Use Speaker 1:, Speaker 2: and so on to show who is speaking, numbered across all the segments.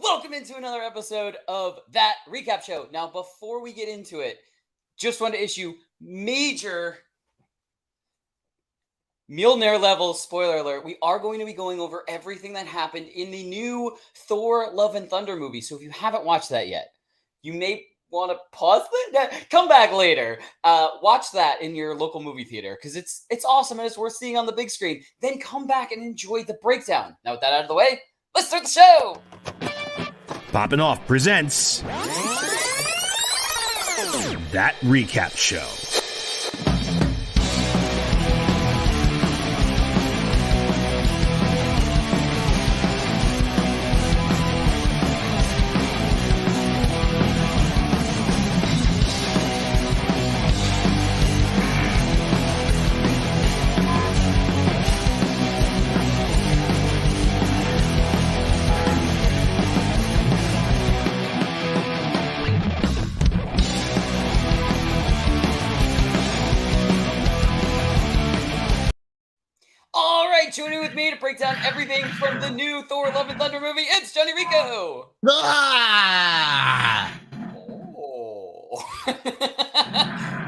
Speaker 1: Welcome into another episode of That Recap Show. Now, before we get into it, just want to issue major Mjolnir level spoiler alert. We are going to be going over everything that happened in the new Thor Love and Thunder movie. So if you haven't watched that yet, you may want to pause it. Come back later. Watch that in your local movie theater because it's awesome and it's worth seeing on the big screen. Then come back and enjoy the breakdown. Now with that out of the way, let's start the show.
Speaker 2: Poppin' Off presents That Recap Show.
Speaker 1: Tuning with me to break down everything from the new Thor Love and Thunder movie, it's Jon Jon Rico!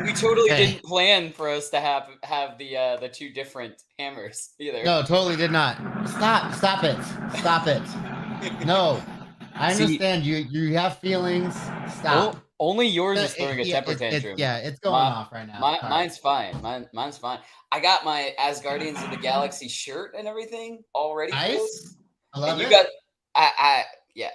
Speaker 1: We totally didn't plan for us to have the two different hammers either.
Speaker 3: No, totally did not. Stop it. No. I understand you have feelings. Stop.
Speaker 1: Only yours is throwing a temper tantrum.
Speaker 3: It's going off right now.
Speaker 1: Mine's fine. Mine's fine. I got my As Guardians of the Galaxy shirt and everything already.
Speaker 3: Nice. I love
Speaker 1: and
Speaker 3: it.
Speaker 1: You got, yeah.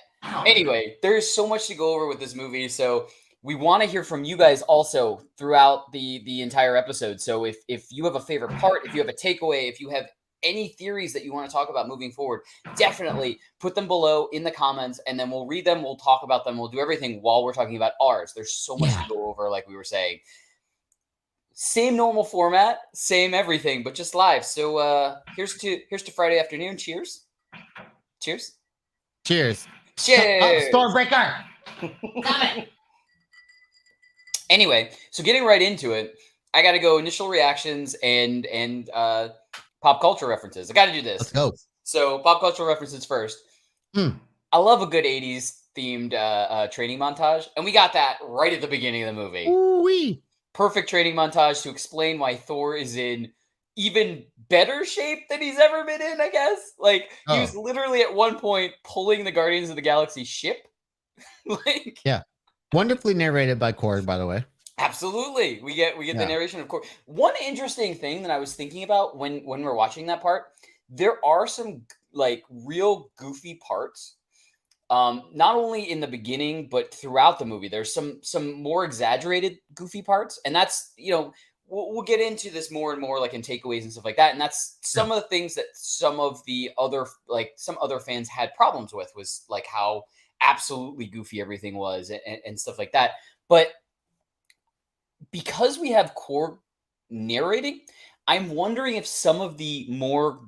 Speaker 1: Anyway, there's so much to go over with this movie, so we want to hear from you guys also throughout the entire episode. So if you have a favorite part, if you have a takeaway, if you have any theories that you want to talk about moving forward, definitely put them below in the comments, and then we'll read them, we'll talk about them, we'll do everything while we're talking about ours. There's so much to go over, like we were saying. Same normal format, same everything, but just live. So here's to Friday afternoon. Cheers. Cheers.
Speaker 3: Cheers.
Speaker 1: Cheers.
Speaker 3: Stormbreaker. Stop it.
Speaker 1: Anyway, so getting right into it, I got to go initial reactions and pop culture references. I got to do this.
Speaker 3: Let's go.
Speaker 1: So pop culture references first. I love a good 80s themed training montage. And we got that right at the beginning of the movie.
Speaker 3: Ooh-wee.
Speaker 1: Perfect training montage to explain why Thor is in even better shape than he's ever been in, I guess. Like, he was literally at one point pulling the Guardians of the Galaxy ship.
Speaker 3: Yeah. Wonderfully narrated by Cord, by the way.
Speaker 1: Absolutely. We get the narration of Cord. One interesting thing that I was thinking about when we're watching that part, there are some like real goofy parts. Not only in the beginning, but throughout the movie, there's some more exaggerated goofy parts. And that's, we'll get into this more and more like in takeaways and stuff like that. And that's some of the things that some other fans had problems with, was like how absolutely goofy everything was and stuff like that. But because we have Cord narrating, I'm wondering if some of the more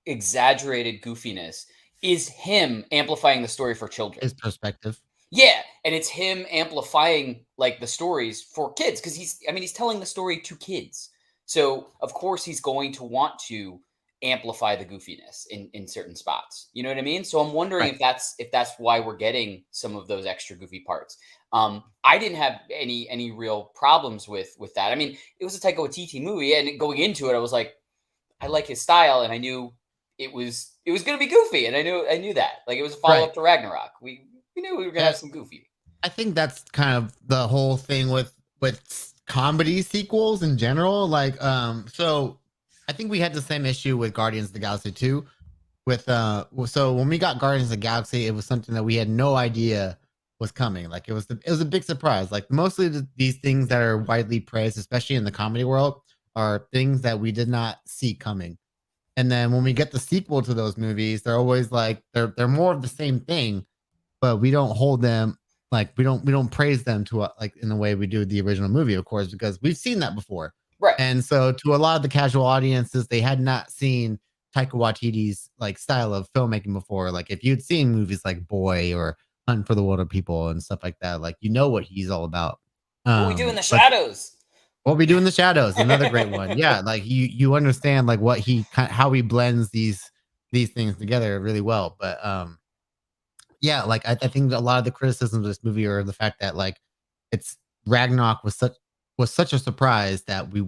Speaker 1: exaggerated goofiness is him amplifying the story for children.
Speaker 3: His perspective.
Speaker 1: Yeah, and it's him amplifying like the stories for kids, because he's telling the story to kids. So of course he's going to want to amplify the goofiness in certain spots. You know what I mean? So I'm wondering if that's why we're getting some of those extra goofy parts. I didn't have any real problems with that. I mean, it was a Taika Waititi movie, and going into it, I was like, I like his style, and I knew it was going to be goofy, and I knew that. Like, it was a follow up to Ragnarok. We knew we were going to have some goofy.
Speaker 3: I think that's kind of the whole thing with comedy sequels in general. Like, so I think we had the same issue with Guardians of the Galaxy 2. So when we got Guardians of the Galaxy, it was something that we had no idea was coming. Like, it was a big surprise. Like, mostly these things that are widely praised, especially in the comedy world, are things that we did not see coming. And then when we get the sequel to those movies, they're always like they're more of the same thing, but we don't hold them like we don't praise them to like in the way we do the original movie, of course, because we've seen that before.
Speaker 1: Right.
Speaker 3: And so to a lot of the casual audiences, they had not seen Taika Waititi's like style of filmmaking before. Like, if you'd seen movies like Boy or Hunt for the Wilder People and stuff like that, like, what he's all about.
Speaker 1: What we do in the shadows.
Speaker 3: What we do in the shadows, another great one. Yeah, like you understand like what how he blends these things together really well. But yeah, like I think a lot of the criticisms of this movie are the fact that like it's Ragnarok was such a surprise that we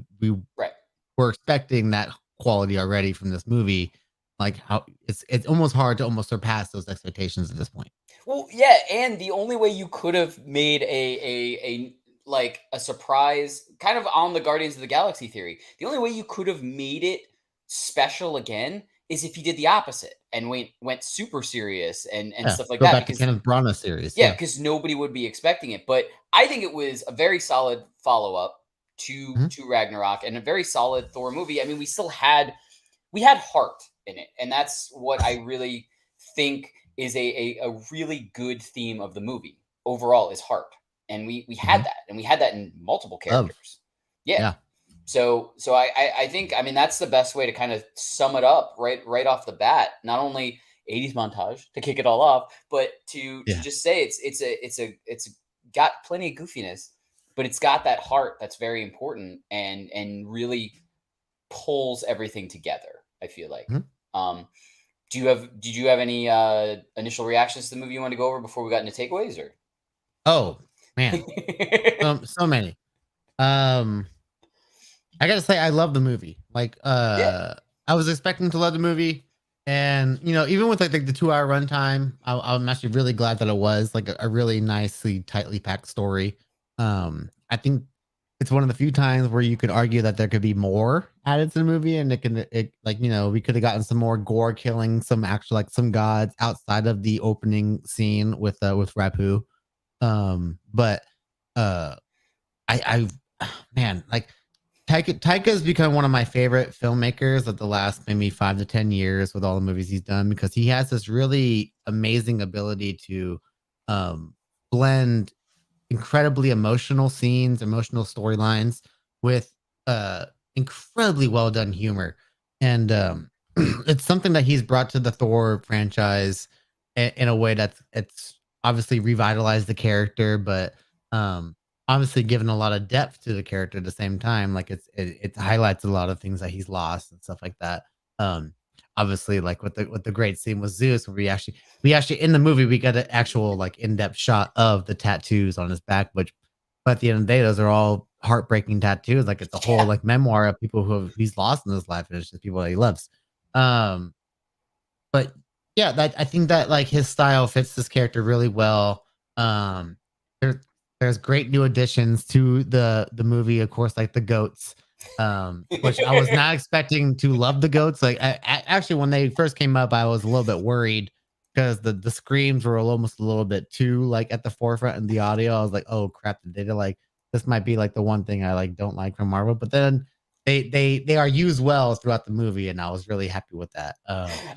Speaker 1: Right.
Speaker 3: were expecting that quality already from this movie. Like how it's almost hard to almost surpass those expectations at this point.
Speaker 1: Well, yeah, and the only way you could have made a like a surprise kind of on the Guardians of the Galaxy theory. The only way you could have made it special again is if you did the opposite and went super serious and
Speaker 3: Yeah,
Speaker 1: stuff like
Speaker 3: go
Speaker 1: that
Speaker 3: back to
Speaker 1: because
Speaker 3: Kenneth Branagh series.
Speaker 1: yeah,
Speaker 3: Yeah.
Speaker 1: because nobody would be expecting it. But I think it was a very solid follow up
Speaker 3: Mhm.
Speaker 1: to Ragnarok and a very solid Thor movie. I mean, we had heart in it, and that's what I really think is a really good theme of the movie overall is heart, and we had
Speaker 3: Mhm.
Speaker 1: that, and we had that in multiple
Speaker 3: Love.
Speaker 1: characters. Yeah.
Speaker 3: Yeah.
Speaker 1: So I think I mean that's the best way to kind of sum it up right off the bat. Not only 80s montage to kick it all off, but to
Speaker 3: Yeah.
Speaker 1: just say it's got plenty of goofiness, but it's got that heart that's very important and really pulls everything together. I feel like.
Speaker 3: Mhm.
Speaker 1: Um, did you have any initial reactions to the movie you want to go over before we got into takeaways or?
Speaker 3: Oh, man. So many. Um I gotta say, I love the movie. Like,
Speaker 1: Yeah,
Speaker 3: I was expecting to love the movie, and even with like the 2 hour runtime, I'm actually really glad that it was like a really nicely tightly packed story. I think it's one of the few times where you could argue that there could be more added to the movie, and it like we could have gotten some more gore killing, some actual like some gods outside of the opening scene with Rapu. But uh, I man, like Taika has become one of my favorite filmmakers of the last maybe 5 to 10 years with all the movies he's done because he has this really amazing ability to um, blend incredibly emotional scenes, emotional storylines with uh, incredibly well done humor. And it's something that he's brought to the Thor franchise in a way that's it's obviously revitalized the character, but um, obviously given a lot of depth to the character at the same time. Like it highlights a lot of things that he's lost and stuff like that. Um, obviously, like with the great scene with Zeus, where we actually in the movie we got an actual like in-depth shot of the tattoos on his back, which but at the end of the day, those are all heartbreaking tattoos. Like it's a whole
Speaker 1: yeah,
Speaker 3: like memoir of people he's lost in his life, and it's just people that he loves. Um, but yeah, that I think that like his style fits this character really well. Um, there, there's great new additions to the movie, of course, like the goats. Which I was not expecting to love the goats. Like actually, when they first came up, I was a little bit worried because the screams were almost a little bit too like at the forefront in the audio. I was like, oh crap, did they like this might be like the one thing I like don't like from Marvel. But then they are used well throughout the movie, and I was really happy with that.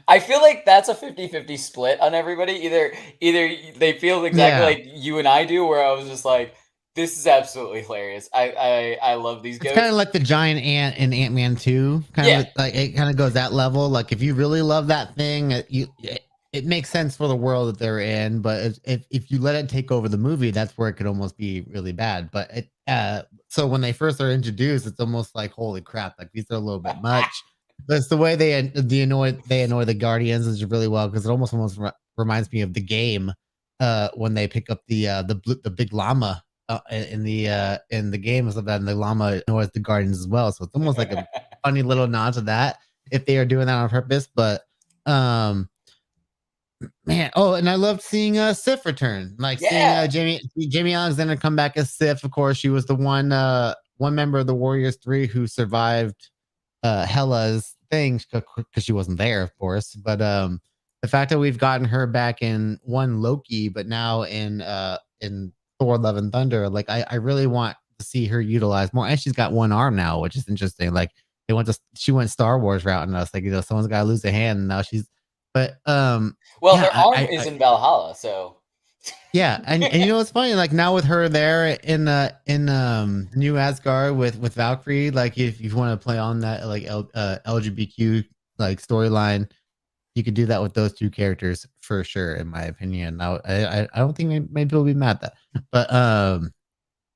Speaker 1: I feel like that's a 50-50 split on everybody. Either they feel exactly
Speaker 3: Yeah,
Speaker 1: like you and I do, where I was just like, this is absolutely hilarious. I love these
Speaker 3: it's kind
Speaker 1: goats.
Speaker 3: of like the giant ant in Ant-Man 2, kind
Speaker 1: Yeah,
Speaker 3: of like it kind of goes that level. Like if you really love that thing, it makes sense for the world that they're in, but if you let it take over the movie, that's where it could almost be really bad. But so when they first are introduced, it's almost like holy crap, like these are a little bit much. But it's the way they annoy the Guardians is really well because it almost reminds me of the game when they pick up the big llama in the game and stuff like that, and the llama annoys the Guardians as well. So it's almost like a funny little nod to that if they are doing that on purpose. But um man, oh, and I loved seeing Sif return, like seeing
Speaker 1: yeah.
Speaker 3: Jamie Alexander come back as Sif. Of course, she was the one member of the Warriors 3 who survived Hela's thing because she wasn't there, of course. But the fact that we've gotten her back in one Loki, but now in Thor Love and Thunder, like I really want to see her utilized more. And she's got one arm now, which is interesting. Like she went Star Wars route, and I was like, someone's got to lose a hand, and now she's. But
Speaker 1: Well,
Speaker 3: yeah,
Speaker 1: her arm is in Valhalla, so
Speaker 3: yeah, and it's funny, like now with her there in New Asgard with Valkyrie, like if you want to play on that like LGBTQ like storyline, you could do that with those two characters for sure, in my opinion. Now, I don't think maybe people will be mad at that, but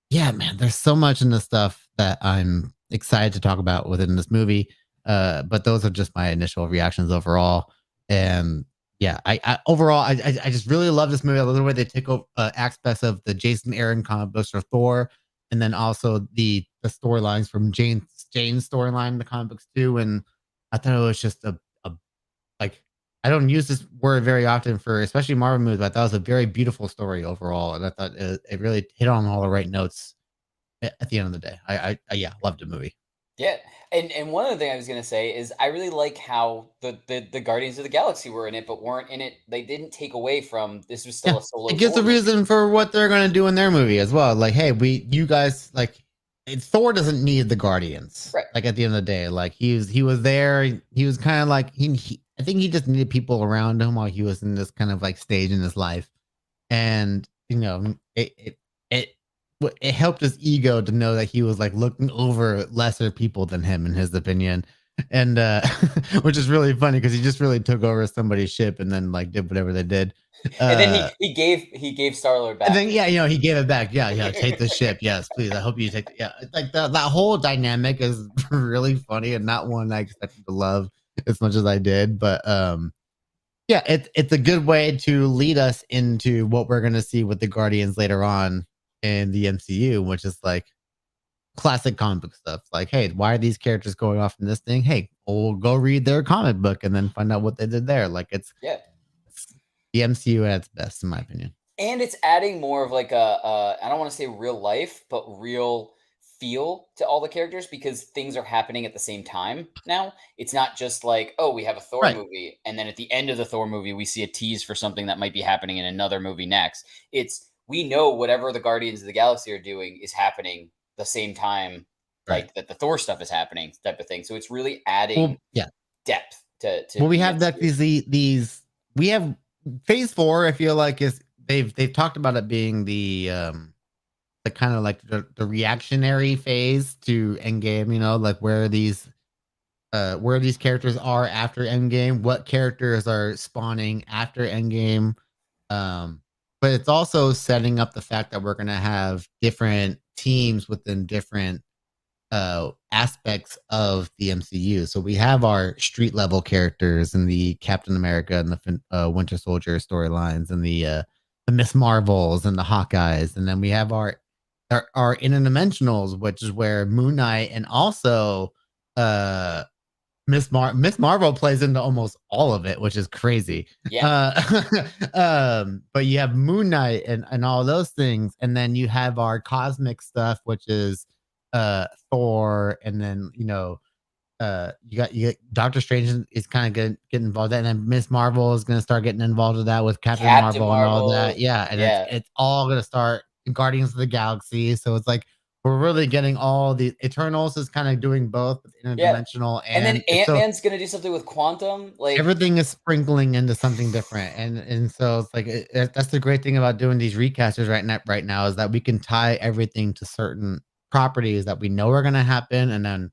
Speaker 3: yeah, man, there's so much in this stuff that I'm excited to talk about within this movie. But those are just my initial reactions overall, and Yeah, I overall, I just really love this movie. I love the way they take over aspects of the Jason Aaron comic books for Thor, and then also the storylines from Jane's storyline in the comic books too. And I thought it was just a like I don't use this word very often for especially Marvel movies, but I thought it was a very beautiful story overall, and I thought it really hit on all the right notes at the end of the day. I yeah, loved the movie.
Speaker 1: Yeah, and one other thing I was gonna say is I really like how the Guardians of the Galaxy were in it, but weren't in it. They didn't take away from this was
Speaker 3: Yeah,
Speaker 1: still a solo
Speaker 3: it gives
Speaker 1: Thor
Speaker 3: a
Speaker 1: movie.
Speaker 3: reason for what they're gonna do in their movie as well. Like, hey, you guys like Thor doesn't need the Guardians.
Speaker 1: Right.
Speaker 3: Like at the end of the day, like he was there. He was kind of like I think he just needed people around him while he was in this kind of like stage in his life, and it it helped his ego to know that he was like looking over lesser people than him in his opinion, and which is really funny because he just really took over somebody's ship and then like did whatever they did.
Speaker 1: And then
Speaker 3: uh
Speaker 1: he gave Star-Lord
Speaker 3: and
Speaker 1: back.
Speaker 3: then yeah, he gave it back. Yeah, yeah, take the ship. Yes, please. I hope you take. Yeah, it's like that whole dynamic is really funny and not one I expected to love as much as I did. But yeah, it's a good way to lead us into what we're gonna see with the Guardians later on in the MCU, which is like classic comic book stuff. Like, hey, why are these characters going off in this thing? Hey, we'll go read their comic book and then find out what they did there. Like,
Speaker 1: Yeah.
Speaker 3: it's the MCU at its best, in my opinion.
Speaker 1: And it's adding more of like I don't want to say real life, but real feel to all the characters because things are happening at the same time now. It's not just like, oh, we have a Thor
Speaker 3: Right.
Speaker 1: movie, and then at the end of the Thor movie, we see a tease for something that might be happening in another movie next. It's we know whatever the Guardians of the Galaxy are doing is happening the same time,
Speaker 3: Right.
Speaker 1: like that the Thor stuff is happening, type of thing. So it's really adding
Speaker 3: Well, yeah.
Speaker 1: depth to
Speaker 3: Well, we
Speaker 1: the
Speaker 3: have that
Speaker 1: MCU.
Speaker 3: these we have phase 4, I feel like is they've talked about it being the kind of like the reactionary phase to Endgame, like where these characters are after Endgame, what characters are spawning after Endgame. But it's also setting up the fact that we're gonna have different teams within different aspects of the MCU. So we have our street level characters in the Captain America and the Winter Soldier storylines and the Miss Marvels and the Hawkeyes, and then we have our interdimensionals, which is where Moon Knight and also uh Miss Marvel plays into almost all of it, which is crazy.
Speaker 1: Yeah,
Speaker 3: Uh, but you have Moon Knight and all those things, and then you have our cosmic stuff, which is Thor, and then you got Doctor Strange is kind of getting involved in that, and then Miss Marvel is gonna start getting involved with that with Captain
Speaker 1: Captain
Speaker 3: Marvel and all that.
Speaker 1: Marvel.
Speaker 3: Yeah, and
Speaker 1: Yeah,
Speaker 3: it's all gonna start in Guardians of the Galaxy. So it's like we're really getting all the Eternals is kind of doing both with
Speaker 1: yeah.
Speaker 3: interdimensional
Speaker 1: And then
Speaker 3: and it's
Speaker 1: Ant
Speaker 3: so
Speaker 1: Man's gonna do something with quantum. Like,
Speaker 3: everything is sprinkling into something different, and so it's like that's the great thing about doing these recasters right now is that we can tie everything to certain properties that we know are going to happen, and then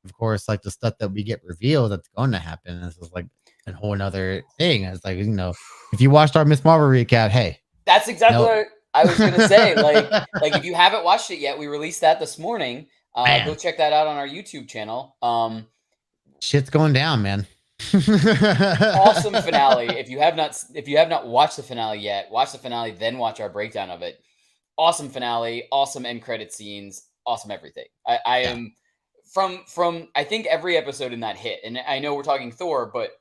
Speaker 3: of course like the stuff that we get revealed that's going to happen. This is like a whole another thing. It's like if you watched our Miss Marvel recap, hey,
Speaker 1: that's exactly
Speaker 3: no,
Speaker 1: what I was gonna say. Like if you haven't watched it yet, we released that this morning. Go
Speaker 3: man,
Speaker 1: check that out on our YouTube channel.
Speaker 3: shit's going down, man.
Speaker 1: Awesome finale. If you have not watched the finale yet, watch the finale, then watch our breakdown of it. Awesome finale, awesome end credit scenes, awesome everything. I
Speaker 3: Yeah,
Speaker 1: am from I think every episode in that hit, and I know we're talking Thor, but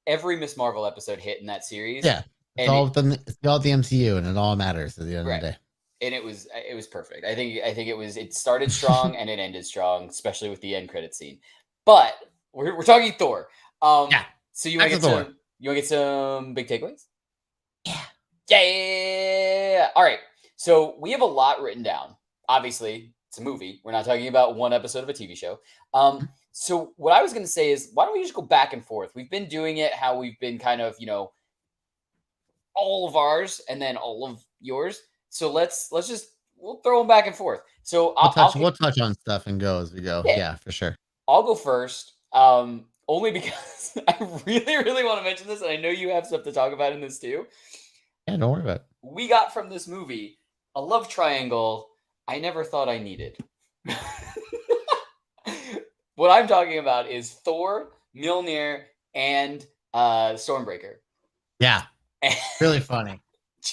Speaker 1: every Miss Marvel episode hit in that series,
Speaker 3: yeah.
Speaker 1: and it
Speaker 3: It's all the MCU, and it all matters at the end of
Speaker 1: right,
Speaker 3: the day.
Speaker 1: and it was perfect. I think it started strong and it ended strong, especially with the end credit scene. But we're talking Thor.
Speaker 3: Yeah,
Speaker 1: So you want
Speaker 3: back
Speaker 1: to
Speaker 3: to
Speaker 1: get
Speaker 3: Thor.
Speaker 1: some big takeaways?
Speaker 3: Yeah.
Speaker 1: Yeah. All right. So we have a lot written down. Obviously, it's a movie. We're not talking about one episode of a TV show. So what I was going to say is, why don't we just go back and forth? We've been doing it how we've been kind of, all of ours and then all of yours. So let's just we'll throw them back and forth. So
Speaker 3: We'll touch on stuff and go as we go.
Speaker 1: yeah,
Speaker 3: Yeah, for sure.
Speaker 1: I'll go first. Only because I really, really want to mention this, and I know you have stuff to talk about in this too.
Speaker 3: Yeah, don't worry about it.
Speaker 1: We got from this movie a love triangle I never thought I needed. What I'm talking about is Thor, Mjolnir, and Stormbreaker.
Speaker 3: Yeah, really funny.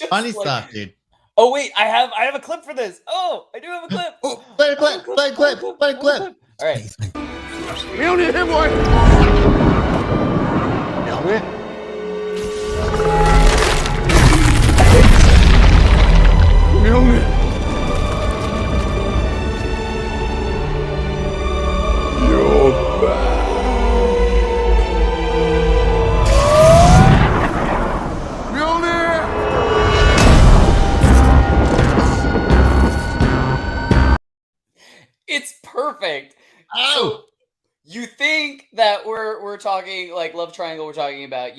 Speaker 3: Funny stuff, dude.
Speaker 1: Oh wait, I have a clip for this. Oh, I do have a clip.
Speaker 3: Oh, play a clip, play a clip, play a clip.
Speaker 1: All right.
Speaker 4: Mjolnir, here, boy. Mjolnir. Mjolnir. You're back. Mjolnir.
Speaker 1: It's perfect.
Speaker 3: Oh,
Speaker 1: So you think that we're talking like love triangle? We're talking about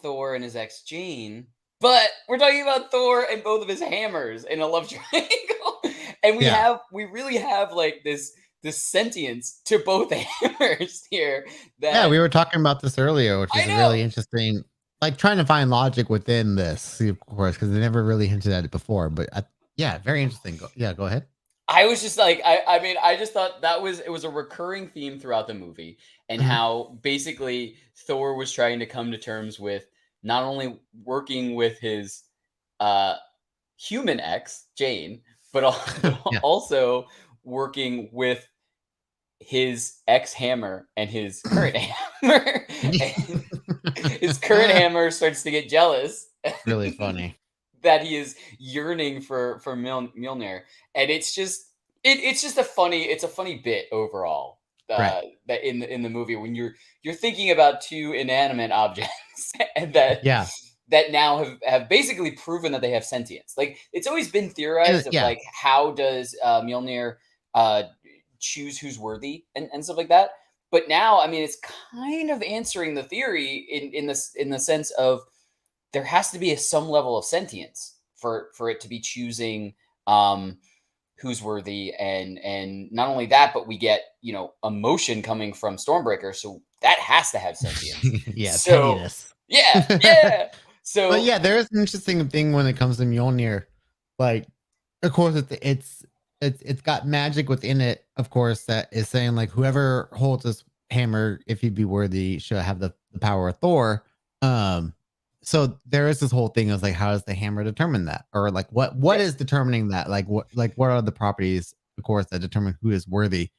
Speaker 1: Thor and his ex Jane, but we're talking about Thor and both of his hammers in a love triangle, and
Speaker 3: yeah.
Speaker 1: we really have like this sentience to both hammers here.
Speaker 3: Yeah,
Speaker 1: That
Speaker 3: we were talking about this earlier, which
Speaker 1: I
Speaker 3: is a
Speaker 1: know.
Speaker 3: really interesting, like trying to find logic within this, of course, because they never really hinted at it before. But yeah, very interesting. Go ahead.
Speaker 1: I was just like, I mean, I just thought it was a recurring theme throughout the movie, and
Speaker 3: Mhm.
Speaker 1: how basically Thor was trying to come to terms with not only working with his uh human ex, Jane, but
Speaker 3: Yeah.
Speaker 1: also working with his ex hammer and his current hammer. And his current hammer starts to get jealous
Speaker 3: Really funny.
Speaker 1: that he is yearning for Mjolnir, and it's just a funny bit overall.
Speaker 3: Right.
Speaker 1: That in the movie when you're thinking about two inanimate objects and
Speaker 3: Yeah.
Speaker 1: that now have basically proven that they have sentience. Like it's always been theorized of
Speaker 3: Yeah.
Speaker 1: like how does Mjolnir uh, choose who's worthy and stuff like that. But now, I mean, it's kind of answering the theory in the sense of there has to be some level of sentience for it to be choosing um who's worthy, and not only that, but we get emotion coming from Stormbreaker, so that has to have sentience.
Speaker 3: Yeah.
Speaker 1: So
Speaker 3: Pettiness.
Speaker 1: yeah,
Speaker 3: But
Speaker 1: so
Speaker 3: yeah, there is an interesting thing when it comes to Mjolnir. Like, of course, it's got magic within it. Of course, that is saying like whoever holds this hammer, if he'd be worthy, should have the power of Thor. Um, so there is this whole thing of like, how does the hammer determine that, or like what
Speaker 1: yeah,
Speaker 3: is determining that? What are the properties, of course, that determine who is worthy?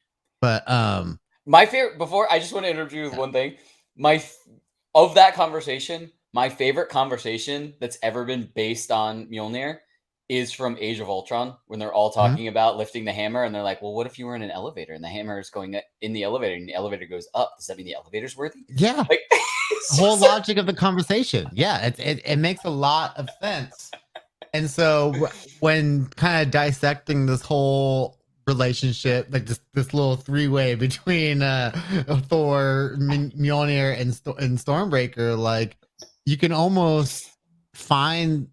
Speaker 3: But
Speaker 1: my favorite, before I just want to interrupt you with
Speaker 3: yeah.
Speaker 1: one thing. My f- of that conversation, my favorite conversation that's ever been based on Mjolnir is from Age of Ultron, when they're all
Speaker 3: Mhm.
Speaker 1: talking about lifting the hammer, and they're like, "Well, what if you were in an elevator and the hammer is going in the elevator, and the elevator goes up? Does that mean the elevator's worthy?"
Speaker 3: Yeah.
Speaker 1: Like, it's
Speaker 3: Whole
Speaker 1: just a,
Speaker 3: logic of the conversation. Yeah, it makes a lot of sense. And so when kind of dissecting this whole relationship, like this little three-way between Thor, Mjolnir, and Stormbreaker, like you can almost find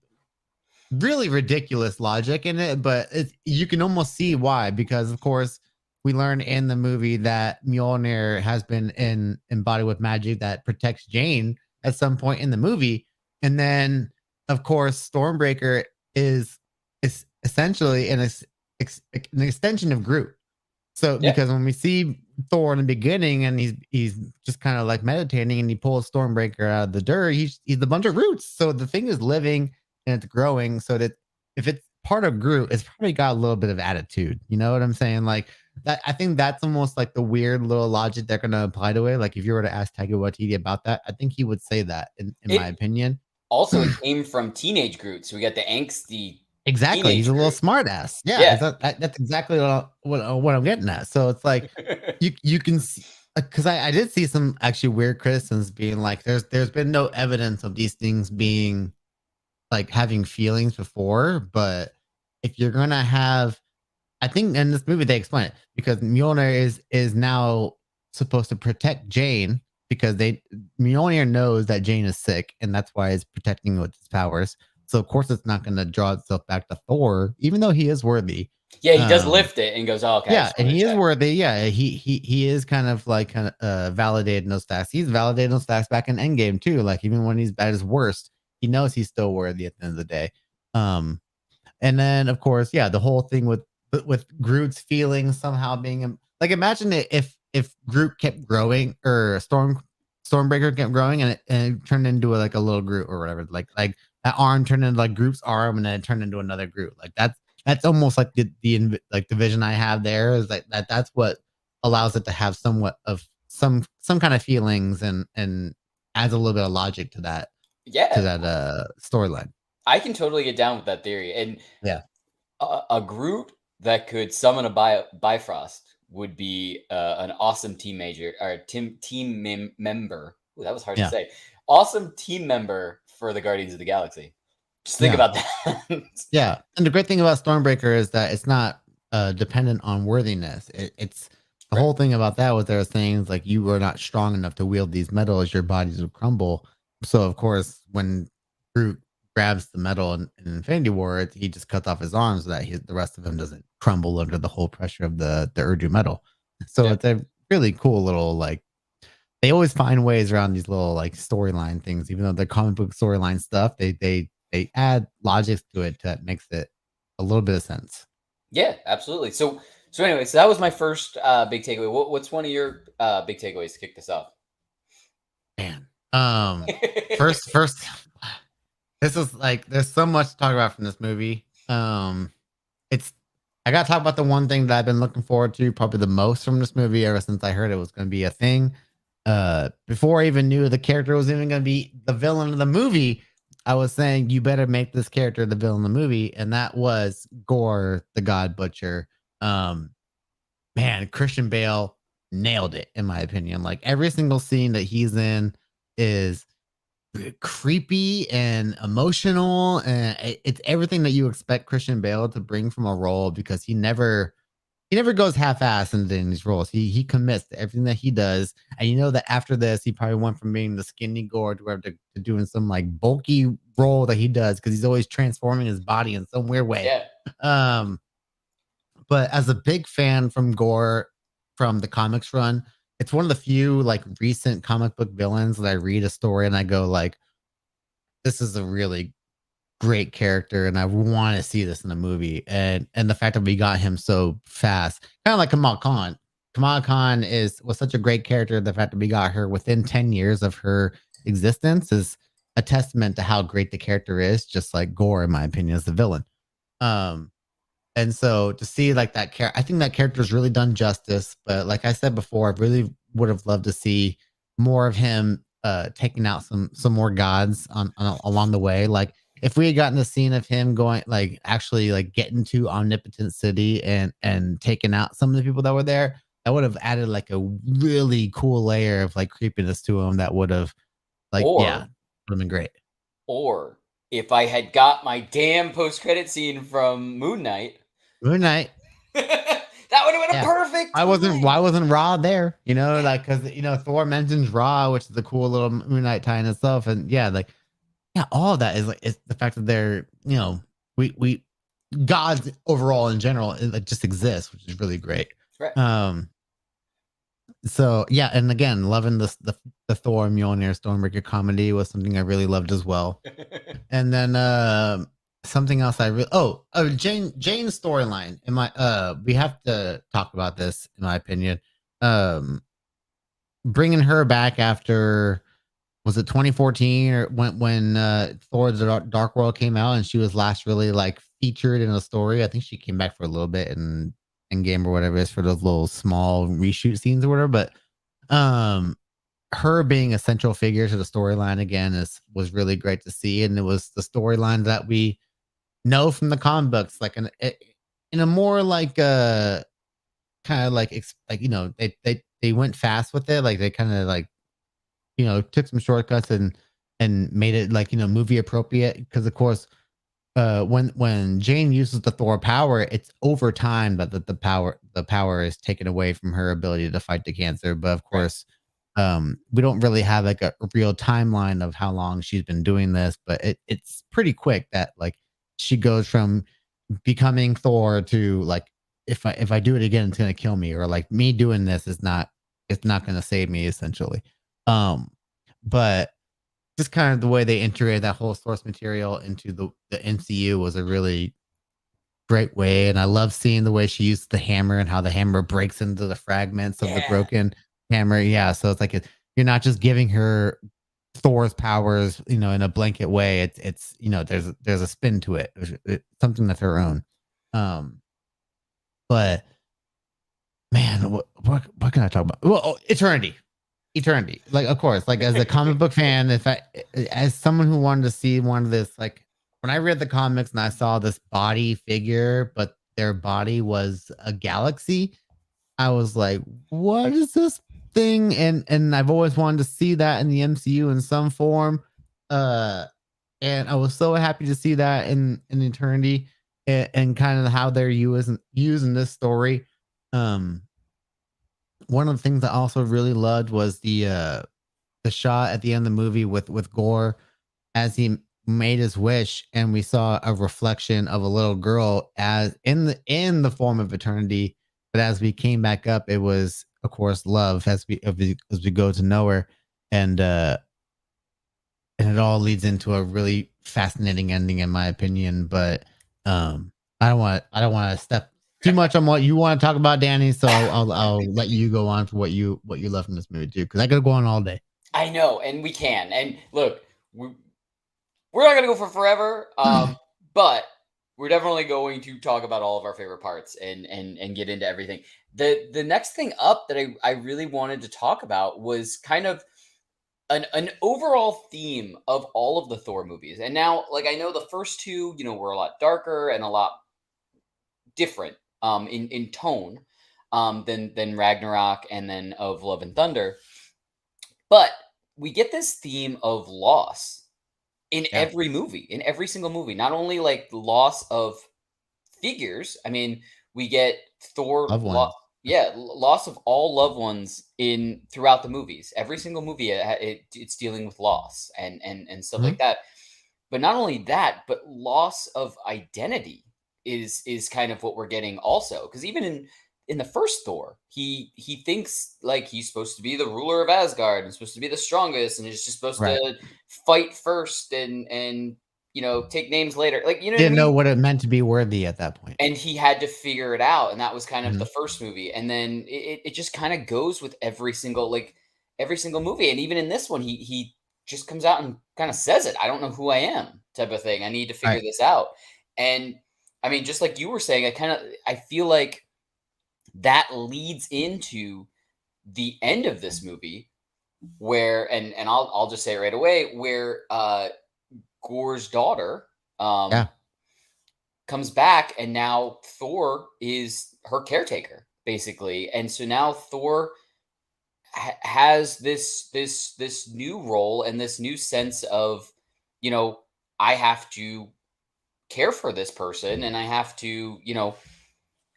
Speaker 3: really ridiculous logic in it, but you can almost see why, because of course we learn in the movie that Mjolnir has been embodied with magic that protects Jane at some point in the movie, and then of course Stormbreaker is essentially an extension of Groot. So
Speaker 1: yeah,
Speaker 3: because when we see Thor in the beginning and he's just kind of like meditating and he pulls Stormbreaker out of the dirt, he's a bunch of roots. So the thing is living and it's growing. So that if it's part of Groot, it's probably got a little bit of attitude. You know what I'm saying? Like that. I think that's almost like the weird little logic they're gonna apply to it. Like if you were to ask Taika Waititi about that, I think he would say that in my
Speaker 1: it
Speaker 3: opinion.
Speaker 1: also it came from teenage Groot, so we got the angsty
Speaker 3: Exactly. He's
Speaker 1: teenage
Speaker 3: a little
Speaker 1: Groot.
Speaker 3: smart ass. Yeah,
Speaker 1: Yeah.
Speaker 3: that's exactly what I'm getting at. So it's like you can see, because I did see some actually weird criticisms being like there's been no evidence of these things being like having feelings before, but if you're gonna have, I think in this movie they explain it because Mjolnir is now supposed to protect Jane because Mjolnir knows that Jane is sick and that's why it's protecting with its powers. So of course it's not going to draw itself back to Thor, even though he is worthy.
Speaker 1: Yeah, he does
Speaker 3: Um,
Speaker 1: lift it and goes, "Oh, okay, I
Speaker 3: yeah,
Speaker 1: just
Speaker 3: and
Speaker 1: wanted
Speaker 3: he
Speaker 1: to
Speaker 3: is
Speaker 1: check."
Speaker 3: worthy. Yeah, he is kind of like validating those stats. He's validating those stats back in Endgame too. Like even when he's at his worst, he knows he's still worthy at the end of the day. Um, and then, of course, yeah, the whole thing with Groot's feelings somehow being like, imagine it if Groot kept growing or Stormbreaker kept growing, and it turned into like a little group or whatever. Like that arm turned into like group's arm, and then it turned into another group. Like that's almost like like the vision I have there is like that's what allows it to have somewhat of some kind of feelings and adds a little bit of logic to that
Speaker 1: Yeah,
Speaker 3: storyline.
Speaker 1: I can totally get down with that theory. And
Speaker 3: Yeah.
Speaker 1: a Groot that could summon a Bifrost would be an awesome team major or member. Ooh, that was hard to
Speaker 3: Yeah.
Speaker 1: say. Awesome team member for the Guardians of the Galaxy. Just think
Speaker 3: Yeah.
Speaker 1: about that.
Speaker 3: Yeah, and the great thing about Stormbreaker is that it's not dependent on worthiness. It's the
Speaker 1: Right.
Speaker 3: whole thing about that was there was things like you were not strong enough to wield these metals, your bodies would crumble. So of course, when Groot grabs the metal in Infinity War, he just cuts off his arms so that the rest of him doesn't crumble under the whole pressure of the Urdu metal. So
Speaker 1: Yeah.
Speaker 3: it's a really cool little like they always find ways around these little like storyline things, even though they're comic book storyline stuff. They add logic to it that makes it a little bit of sense.
Speaker 1: Yeah, absolutely. So anyway, so that was my first big takeaway. What's one of your big takeaways to kick this off?
Speaker 3: Man, first, this is like there's so much to talk about from this movie. It's I gotta talk about the one thing that I've been looking forward to probably the most from this movie ever since I heard it was going to be a thing. Before I even knew the character was even going to be the villain of the movie, I was saying you better make this character the villain of the movie, and that was Gore, the God Butcher. Um, Man, Christian Bale nailed it in my opinion. Like every single scene that he's in is creepy and emotional, and it's everything that you expect Christian Bale to bring from a role because he never goes half-ass in these roles. He commits to everything that he does, and you know that after this, he probably went from being the skinny Gore to doing some like bulky role that he does because he's always transforming his body in some weird way.
Speaker 1: Yeah.
Speaker 3: Um, but as a big fan from Gore from the comics run, it's one of the few like recent comic book villains that I read a story and I go like, this is a really great character and I want to see this in a movie. And the fact that we got him so fast, kind of like Kamal Khan. Kamal Khan was such a great character. The fact that we got her within 10 years of her existence is a testament to how great the character is, just like Gore, in my opinion, is the villain. Um, and so to see like that character, I think that character's really done justice. But like I said before, I really would have loved to see more of him taking out some more gods along the way. Like if we had gotten the scene of him going like actually like getting to Omnipotent City and taking out some of the people that were there, that would have added like a really cool layer of like creepiness to him. That would have like yeah,
Speaker 1: Or
Speaker 3: would have been great.
Speaker 1: or if I had got my damn post-credit scene from Moon Knight,
Speaker 3: Moon Knight.
Speaker 1: that would have been
Speaker 3: Yeah.
Speaker 1: a perfect.
Speaker 3: Why wasn't Ra there? You know, like because you know Thor mentions Ra, which is a cool little Moon Knight tie in itself, and yeah, like yeah, all of that is like it's the fact that they're you know we gods overall in general it just exists, which is really great.
Speaker 1: Right.
Speaker 3: So yeah, and again, loving the Thor Mjolnir Stormbreaker comedy was something I really loved as well. And then something else I really Jane's storyline. In my we have to talk about this in my opinion. Bringing her back after was it 2014 or when Thor the Dark World came out and she was last really like featured in a story. I think she came back for a little bit in Game or whatever it is for those little small reshoot scenes or whatever. But her being a central figure to the storyline again was really great to see, and it was the storyline that we know from the comic books, like in a more like kind of like you know they went fast with it, like they kind of like you know took some shortcuts and made it like you know movie appropriate because of course when Jane uses the Thor power, it's over time that the power is taken away from her ability to fight the cancer. But of course, we don't really have like a real timeline of how long she's been doing this, but it's pretty quick that like she goes from becoming Thor to like if I do it again, it's gonna kill me, or like me doing this is not it's not gonna save me essentially. But just kind of the way they integrated that whole source material into the MCU was a really great way. And I love seeing the way she used the hammer and how the hammer breaks into the fragments of the
Speaker 1: Yeah.
Speaker 3: broken hammer. Yeah. So it's like you're not just giving her Thor's powers, in a blanket way. It's there's a spin to it. It's something that's her own. Um, but man, what can I talk about? Well, eternity. Like, of course, like as a comic book fan, as someone who wanted to see one of this, like when I read the comics and I saw this body figure, but their body was a galaxy, I was like, what is this thing? And I've always wanted to see that in the MCU in some form. Uh, and I was so happy to see that in Eternity, and kind of how they're using this story. Um, One of the things I also really loved was the shot at the end of the movie with Gore as he made his wish, and we saw a reflection of a little girl as in the form of eternity. But as we came back up, it was of course love as we go to know her, and and it all leads into a really fascinating ending in my opinion. But I don't want to step too much on what you want to talk about, Danny. So I'll let you go on for what you love from this movie too, because I could go on all day.
Speaker 1: I know, and we can. And look, we're not going to go for forever, but we're definitely going to talk about all of our favorite parts and get into everything. The next thing up that I really wanted to talk about was kind of an overall theme of all of the Thor movies. And now, like, I know the first two, were a lot darker and a lot different in tone than Ragnarok and then of Love and Thunder. But we get this theme of loss in
Speaker 3: Yeah,
Speaker 1: every movie, in every single movie. Not only like loss of figures. I mean, we get Thor,
Speaker 3: love ones.
Speaker 1: loss of all loved ones in throughout the movies. Every single movie, it's dealing with loss and stuff
Speaker 3: Mhm.
Speaker 1: like that. But not only that, but loss of identity is kind of what we're getting also. Because even in the first Thor, he thinks like he's supposed to be the ruler of Asgard and supposed to be the strongest, and is just supposed
Speaker 3: Right.
Speaker 1: to fight first and take names later. Like, you know what I
Speaker 3: Didn't
Speaker 1: mean?
Speaker 3: know what it meant to be worthy at that point.
Speaker 1: And he had to figure it out, and that was kind of the
Speaker 3: Mhm.
Speaker 1: first movie, and then it just kind of goes with every single movie, and even in this one, he just comes out and kind of says it. I don't know who I am, type of thing. I need to figure
Speaker 3: Right.
Speaker 1: this out. And I mean, just like you were saying, I feel like that leads into the end of this movie, where and I'll just say it right away, where Gore's daughter
Speaker 3: Yeah.
Speaker 1: comes back, and now Thor is her caretaker, basically. And so now Thor has this new role and this new sense of, you know, I have to care for this person, and I have to,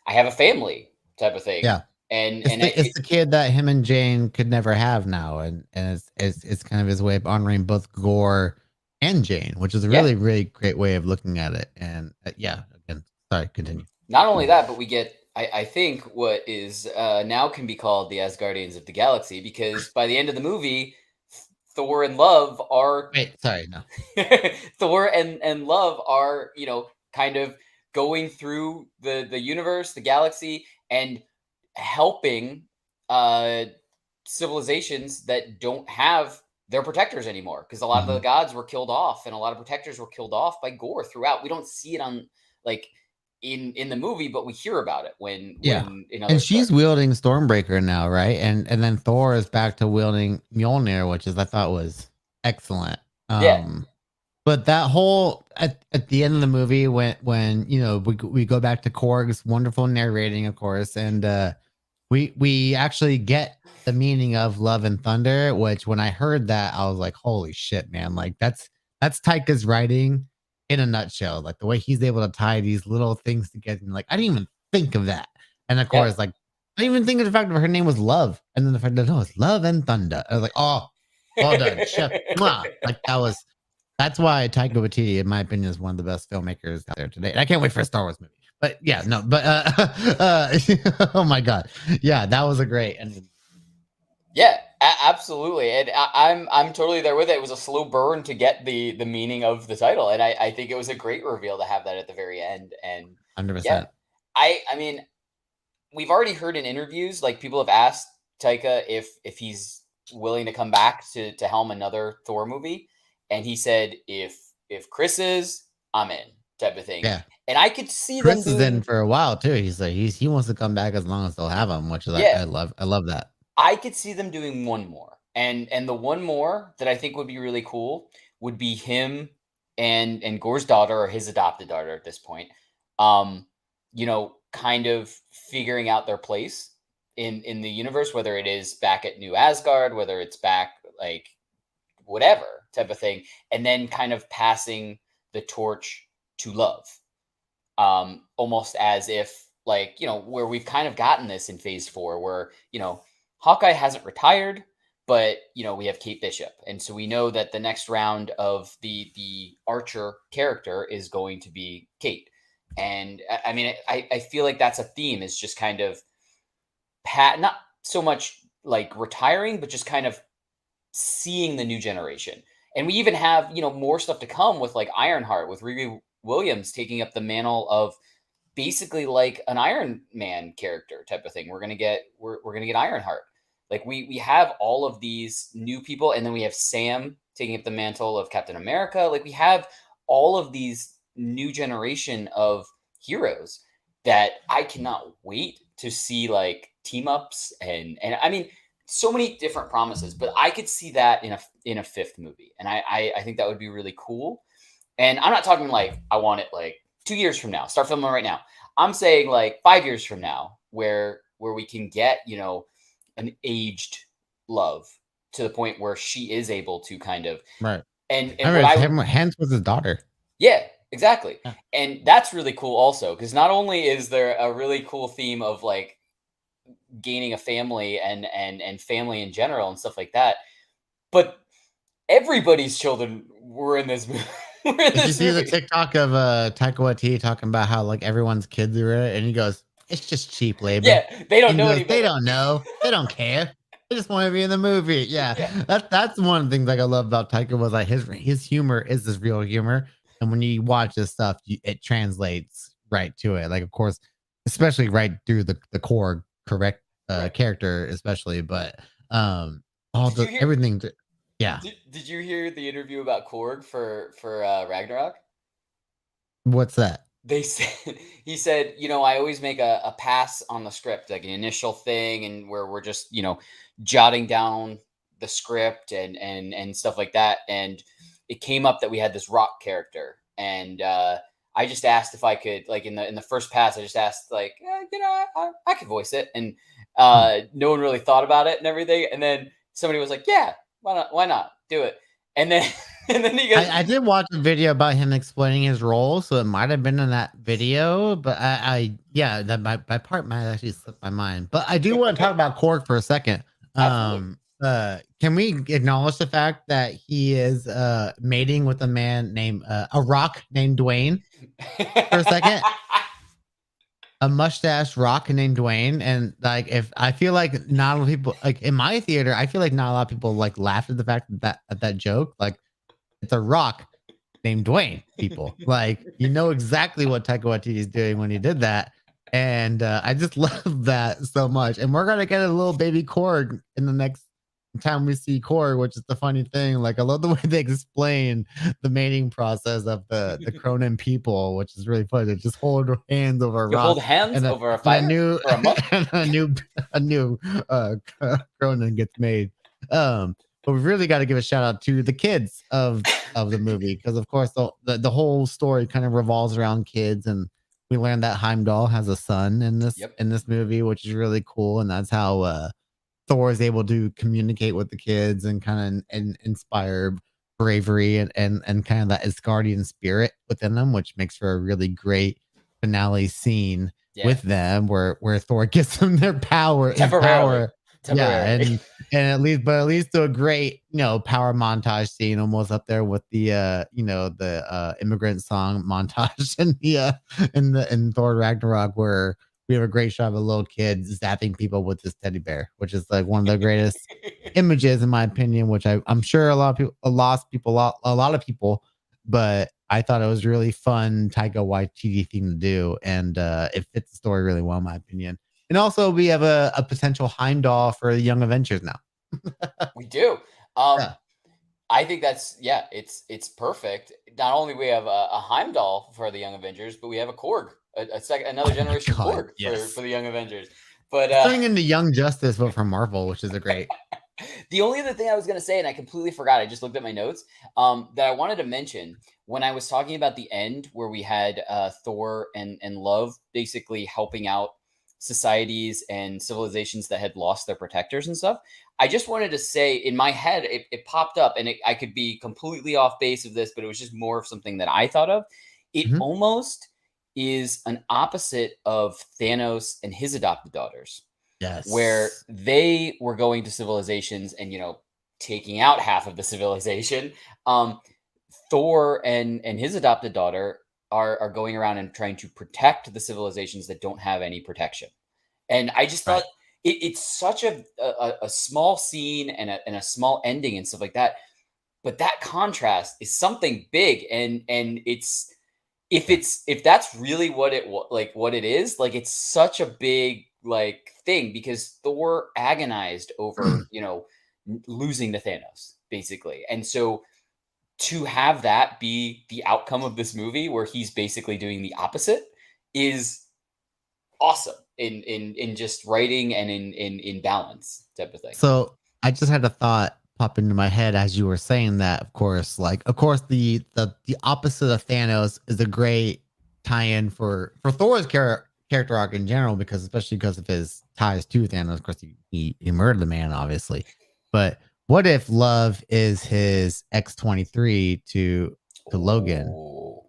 Speaker 1: I have a family, type of thing.
Speaker 3: Yeah.
Speaker 1: And
Speaker 3: It's the kid that him and Jane could never have now, and it's kind of his way of honoring both Gore and Jane, which is a
Speaker 1: yeah,
Speaker 3: really really great way of looking at it. And yeah, again, sorry, continue.
Speaker 1: not only that, but we get, I think, what is now can be called the Asgardians of the Galaxy, because by the end of the movie, Thor and Love are
Speaker 3: Wait, sorry, no.
Speaker 1: Thor and Love are, kind of going through the universe, the galaxy, and helping uh civilizations that don't have their protectors anymore, because a lot of the
Speaker 3: Mhm.
Speaker 1: gods were killed off and a lot of protectors were killed off by Gore throughout. We don't see it on, like, in the movie, but we hear about it
Speaker 3: Yeah.
Speaker 1: when in
Speaker 3: And
Speaker 1: other stuff.
Speaker 3: she's wielding Stormbreaker now, right? And then Thor is back to wielding Mjolnir, which is I thought was excellent.
Speaker 1: Yeah,
Speaker 3: But that whole at the end of the movie when we go back to Korg's wonderful narrating, of course, and we actually get the meaning of Love and Thunder, which when I heard that, I was like, holy shit, man. Like that's Taika's writing in a nutshell. Like the way he's able to tie these little things together. And like, I didn't even think of that. And of
Speaker 1: yeah.
Speaker 3: course, like I didn't even think of the fact that her name was Love. And then the fact that no, it's Love and Thunder. I was like, oh, well done. Chef. Mwah. Like that's why Taika Waititi, in my opinion, is one of the best filmmakers out there today. And I can't wait for a Star Wars movie. But yeah, no, but oh my god, yeah, that was a great ending.
Speaker 1: Yeah, absolutely, and I'm totally there with it. It was a slow burn to get the meaning of the title, and I think it was a great reveal to have that at the very end. And
Speaker 3: Hundred
Speaker 1: yeah,
Speaker 3: percent.
Speaker 1: I mean, we've already heard in interviews, like, people have asked Taika if he's willing to come back to helm another Thor movie, and he said if Chris is, I'm in, type of thing.
Speaker 3: Yeah.
Speaker 1: And I could see them
Speaker 3: Chris is in
Speaker 1: doing,
Speaker 3: for a while too. He's like he wants to come back as long as they'll have him, which is
Speaker 1: yeah,
Speaker 3: I love that.
Speaker 1: I could see them doing one more. And the one more that I think would be really cool would be him and Gore's daughter, or his adopted daughter at this point. Um, kind of figuring out their place in the universe, whether it is back at New Asgard, whether it's back like whatever type of thing, and then kind of passing the torch to Love. Almost as if, like, where we've kind of gotten this in phase 4, where, Hawkeye hasn't retired, but, we have Kate Bishop. And so we know that the next round of the Archer character is going to be Kate. And I mean, I feel like that's a theme, is just kind of not so much like retiring, but just kind of seeing the new generation. And we even have, more stuff to come with like Ironheart, with Riri Williams taking up the mantle of basically like an Iron Man character type of thing. We're gonna get Ironheart. Like we have all of these new people, and then we have Sam taking up the mantle of Captain America. Like we have all of these new generation of heroes that I cannot wait to see, like, team ups, and I mean, so many different promises. But I could see that in a fifth movie, and I think that would be really cool. And I'm not talking like I want it like 2 years from now, start filming right now. I'm saying like 5 years from now, where we can get, an aged Love to the point where she is able to kind of,
Speaker 3: Right.
Speaker 1: and
Speaker 3: I
Speaker 1: what I
Speaker 3: remember Hans was his daughter.
Speaker 1: yeah, exactly.
Speaker 3: Yeah.
Speaker 1: And that's really cool also, because not only is there a really cool theme of like gaining a family and family in general and stuff like that, but everybody's children were in this movie.
Speaker 3: Did you see the TikTok of Taika Waititi talking about how like everyone's kids are in it, and he goes, "It's just cheap labor."
Speaker 1: Yeah, they don't
Speaker 3: And
Speaker 1: know
Speaker 3: he
Speaker 1: any
Speaker 3: goes, "They
Speaker 1: better.
Speaker 3: don't know. They don't care. They just want to be in the movie." Yeah,
Speaker 1: Yeah.
Speaker 3: that's one of the things like I love about Taika was like his humor is this real humor, and when you watch this stuff, it translates right to it. Like, of course, especially right through the core correct
Speaker 1: Right.
Speaker 3: character, especially, but all
Speaker 1: Did you
Speaker 3: the
Speaker 1: hear?
Speaker 3: everything. Yeah,
Speaker 1: Did you hear the interview about Korg for Ragnarok?
Speaker 3: what's that?
Speaker 1: They said He said, I always make a pass on the script, like an initial thing, and where we're just, jotting down the script and stuff like that. And it came up that we had this rock character, and I just asked if I could, like, in the first pass, I just asked, like, I could voice it, and
Speaker 3: Hmm.
Speaker 1: no one really thought about it and everything. And then somebody was like, yeah, why not? Why not do it? And then and then he goes,
Speaker 3: I did watch a video about him explaining his role, so it might have been in that video, but yeah, that my part might actually slip my mind. But I do want to talk about Korg for a second.
Speaker 1: absolutely.
Speaker 3: Can we acknowledge the fact that he is mating with a man named a rock named Dwayne for a second? A mustache rock named Dwayne, and like if I feel like not a lot of people like in my theater, I feel like not a lot of people like laughed at the fact that at that joke. Like it's a rock named Dwayne. People like exactly what Taika Waititi is doing when he did that, and I just love that so much. And we're gonna get a little baby Korg in the next time we see Korg, which is the funny thing. Like I love the way they explain the mating process of the Cronin people, which is really funny. They just hold hands over a
Speaker 1: You hold
Speaker 3: rock,
Speaker 1: hands
Speaker 3: and
Speaker 1: over a
Speaker 3: and a
Speaker 1: fire
Speaker 3: new
Speaker 1: for a month.
Speaker 3: and a new Cronin gets made. But we really got to give a shout out to the kids of the movie, because of course the whole story kind of revolves around kids, and we learned that Heimdall has a son
Speaker 1: Yep.
Speaker 3: in this movie, which is really cool, and that's how Thor is able to communicate with the kids and kind of and inspire bravery and kind of that Asgardian spirit within them, which makes for a really great finale scene
Speaker 1: Yeah.
Speaker 3: with them, where Thor gives them their power, his
Speaker 1: Temporarily.
Speaker 3: power. Yeah,
Speaker 1: Temporarily.
Speaker 3: and at least to a great power montage scene, almost up there with the the immigrant song montage in Thor Ragnarok, where we have a great shot of a little kid zapping people with this teddy bear, which is like one of the greatest images in my opinion, which I'm sure a lot of people, a lot of people, but I thought it was really fun Taika Waititi thing to do, and it fits the story really well in my opinion. And also we have a potential Heimdall for the Young Avengers now.
Speaker 1: We do. Um,
Speaker 3: Yeah.
Speaker 1: I think that's it's perfect. Not only we have a Heimdall for the Young Avengers, but we have a Korg, another
Speaker 3: Oh my
Speaker 1: generation
Speaker 3: god,
Speaker 1: Korg
Speaker 3: yes.
Speaker 1: for the Young Avengers. But
Speaker 3: It's turning into Young Justice, but from Marvel, which is a great.
Speaker 1: the only other thing I was going to say, and I completely forgot, I just looked at my notes, that I wanted to mention when I was talking about the end where we had Thor and Love basically helping out societies and civilizations that had lost their protectors and stuff. I just wanted to say in my head, it popped up, and I could be completely off base of this, but it was just more of something that I thought of. It
Speaker 3: Mhm.
Speaker 1: almost is an opposite of Thanos and his adopted daughters where
Speaker 3: Yes.
Speaker 1: they were going to civilizations and taking out half of the civilization. um Thor and his adopted daughter are going around and trying to protect the civilizations that don't have any protection. And I just thought
Speaker 3: Right.
Speaker 1: it's such a small scene and a small ending and stuff like that, but that contrast is something big. And
Speaker 3: Yeah.
Speaker 1: if that's really what it is, like it's such a big like thing because Thor agonized over losing to Thanos basically. And so to have that be the outcome of this movie where he's basically doing the opposite is awesome in just writing and in balance type of thing.
Speaker 3: So I just had a thought pop into my head as you were saying that. Of course, the opposite of Thanos is a great tie-in for Thor's character arc in general, because especially because of his ties to Thanos. Of course, he murdered the man, obviously. But what if Love is his X-23 to Logan?
Speaker 1: Oh,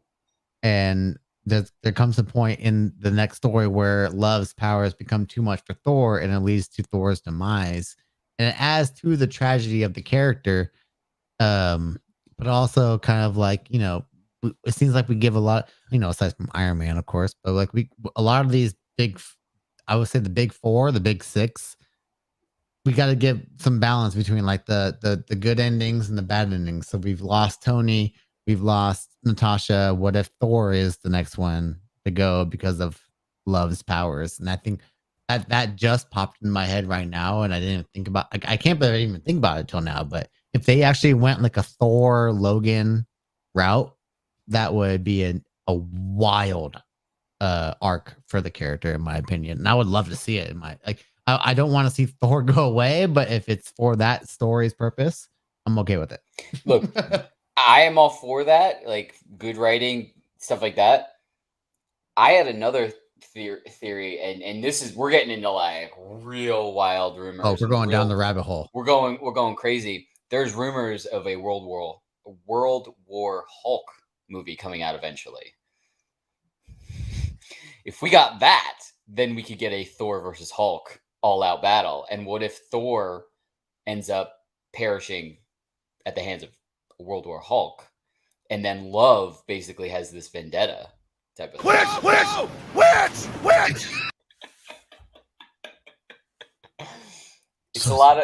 Speaker 3: And there comes a point in the next story where Love's powers become too much for Thor, and it leads to Thor's demise, and it adds to the tragedy of the character. Um, but also kind of like, it seems like we give a lot, aside from Iron Man, of course, but like a lot of these I would say the big four, the big six, we got to give some balance between like the good endings and the bad endings. So we've lost Tony, we've lost Natasha. What if Thor is the next one to go because of Love's powers? And I think that just popped in my head right now, and I didn't think about. I can't believe I didn't even think about it till now. But if they actually went like a Thor Logan route, that would be a wild arc for the character, in my opinion. And I would love to see it in my like. I don't want to see Thor go away, but if it's for that story's purpose, I'm okay with
Speaker 1: look,
Speaker 3: it.
Speaker 1: I am all for that, like good writing, stuff like that. I had another theory, and this is we're getting into like real wild
Speaker 3: Oh,
Speaker 1: rumors
Speaker 3: we're
Speaker 1: and
Speaker 3: going down
Speaker 1: real
Speaker 3: the rabbit hole.
Speaker 1: we're going crazy. There's rumors of a World War Hulk movie coming out eventually. If we got that, then we could get a Thor versus Hulk all out battle. And what if Thor ends up perishing at the hands of World War Hulk, and then Love basically has this vendetta type of thing?
Speaker 4: Which?
Speaker 1: It's a lot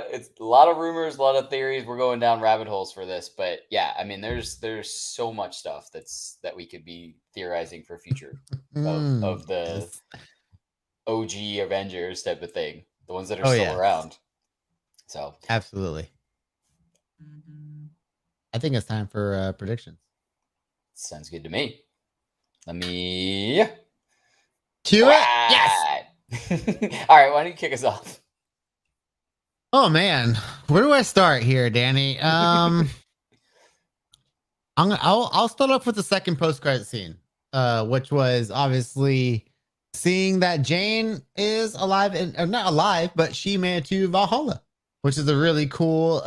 Speaker 1: of rumors, a lot of theories. We're going down rabbit holes for this, but yeah, I mean, there's so much stuff that we could be theorizing for future of the
Speaker 3: Yes.
Speaker 1: OG Avengers type of thing, the ones that are
Speaker 3: Oh
Speaker 1: still
Speaker 3: yeah,
Speaker 1: around. So
Speaker 3: absolutely. I think it's time for predictions.
Speaker 1: sounds good to me. Let me.
Speaker 3: Cue it. Yes.
Speaker 1: Right. All right, why don't you kick us off?
Speaker 3: Oh man, where do I start here, Danny? I'll start off with the second post credit scene, which was obviously seeing that Jane is alive and or not alive, but she made it to Valhalla, which is a really cool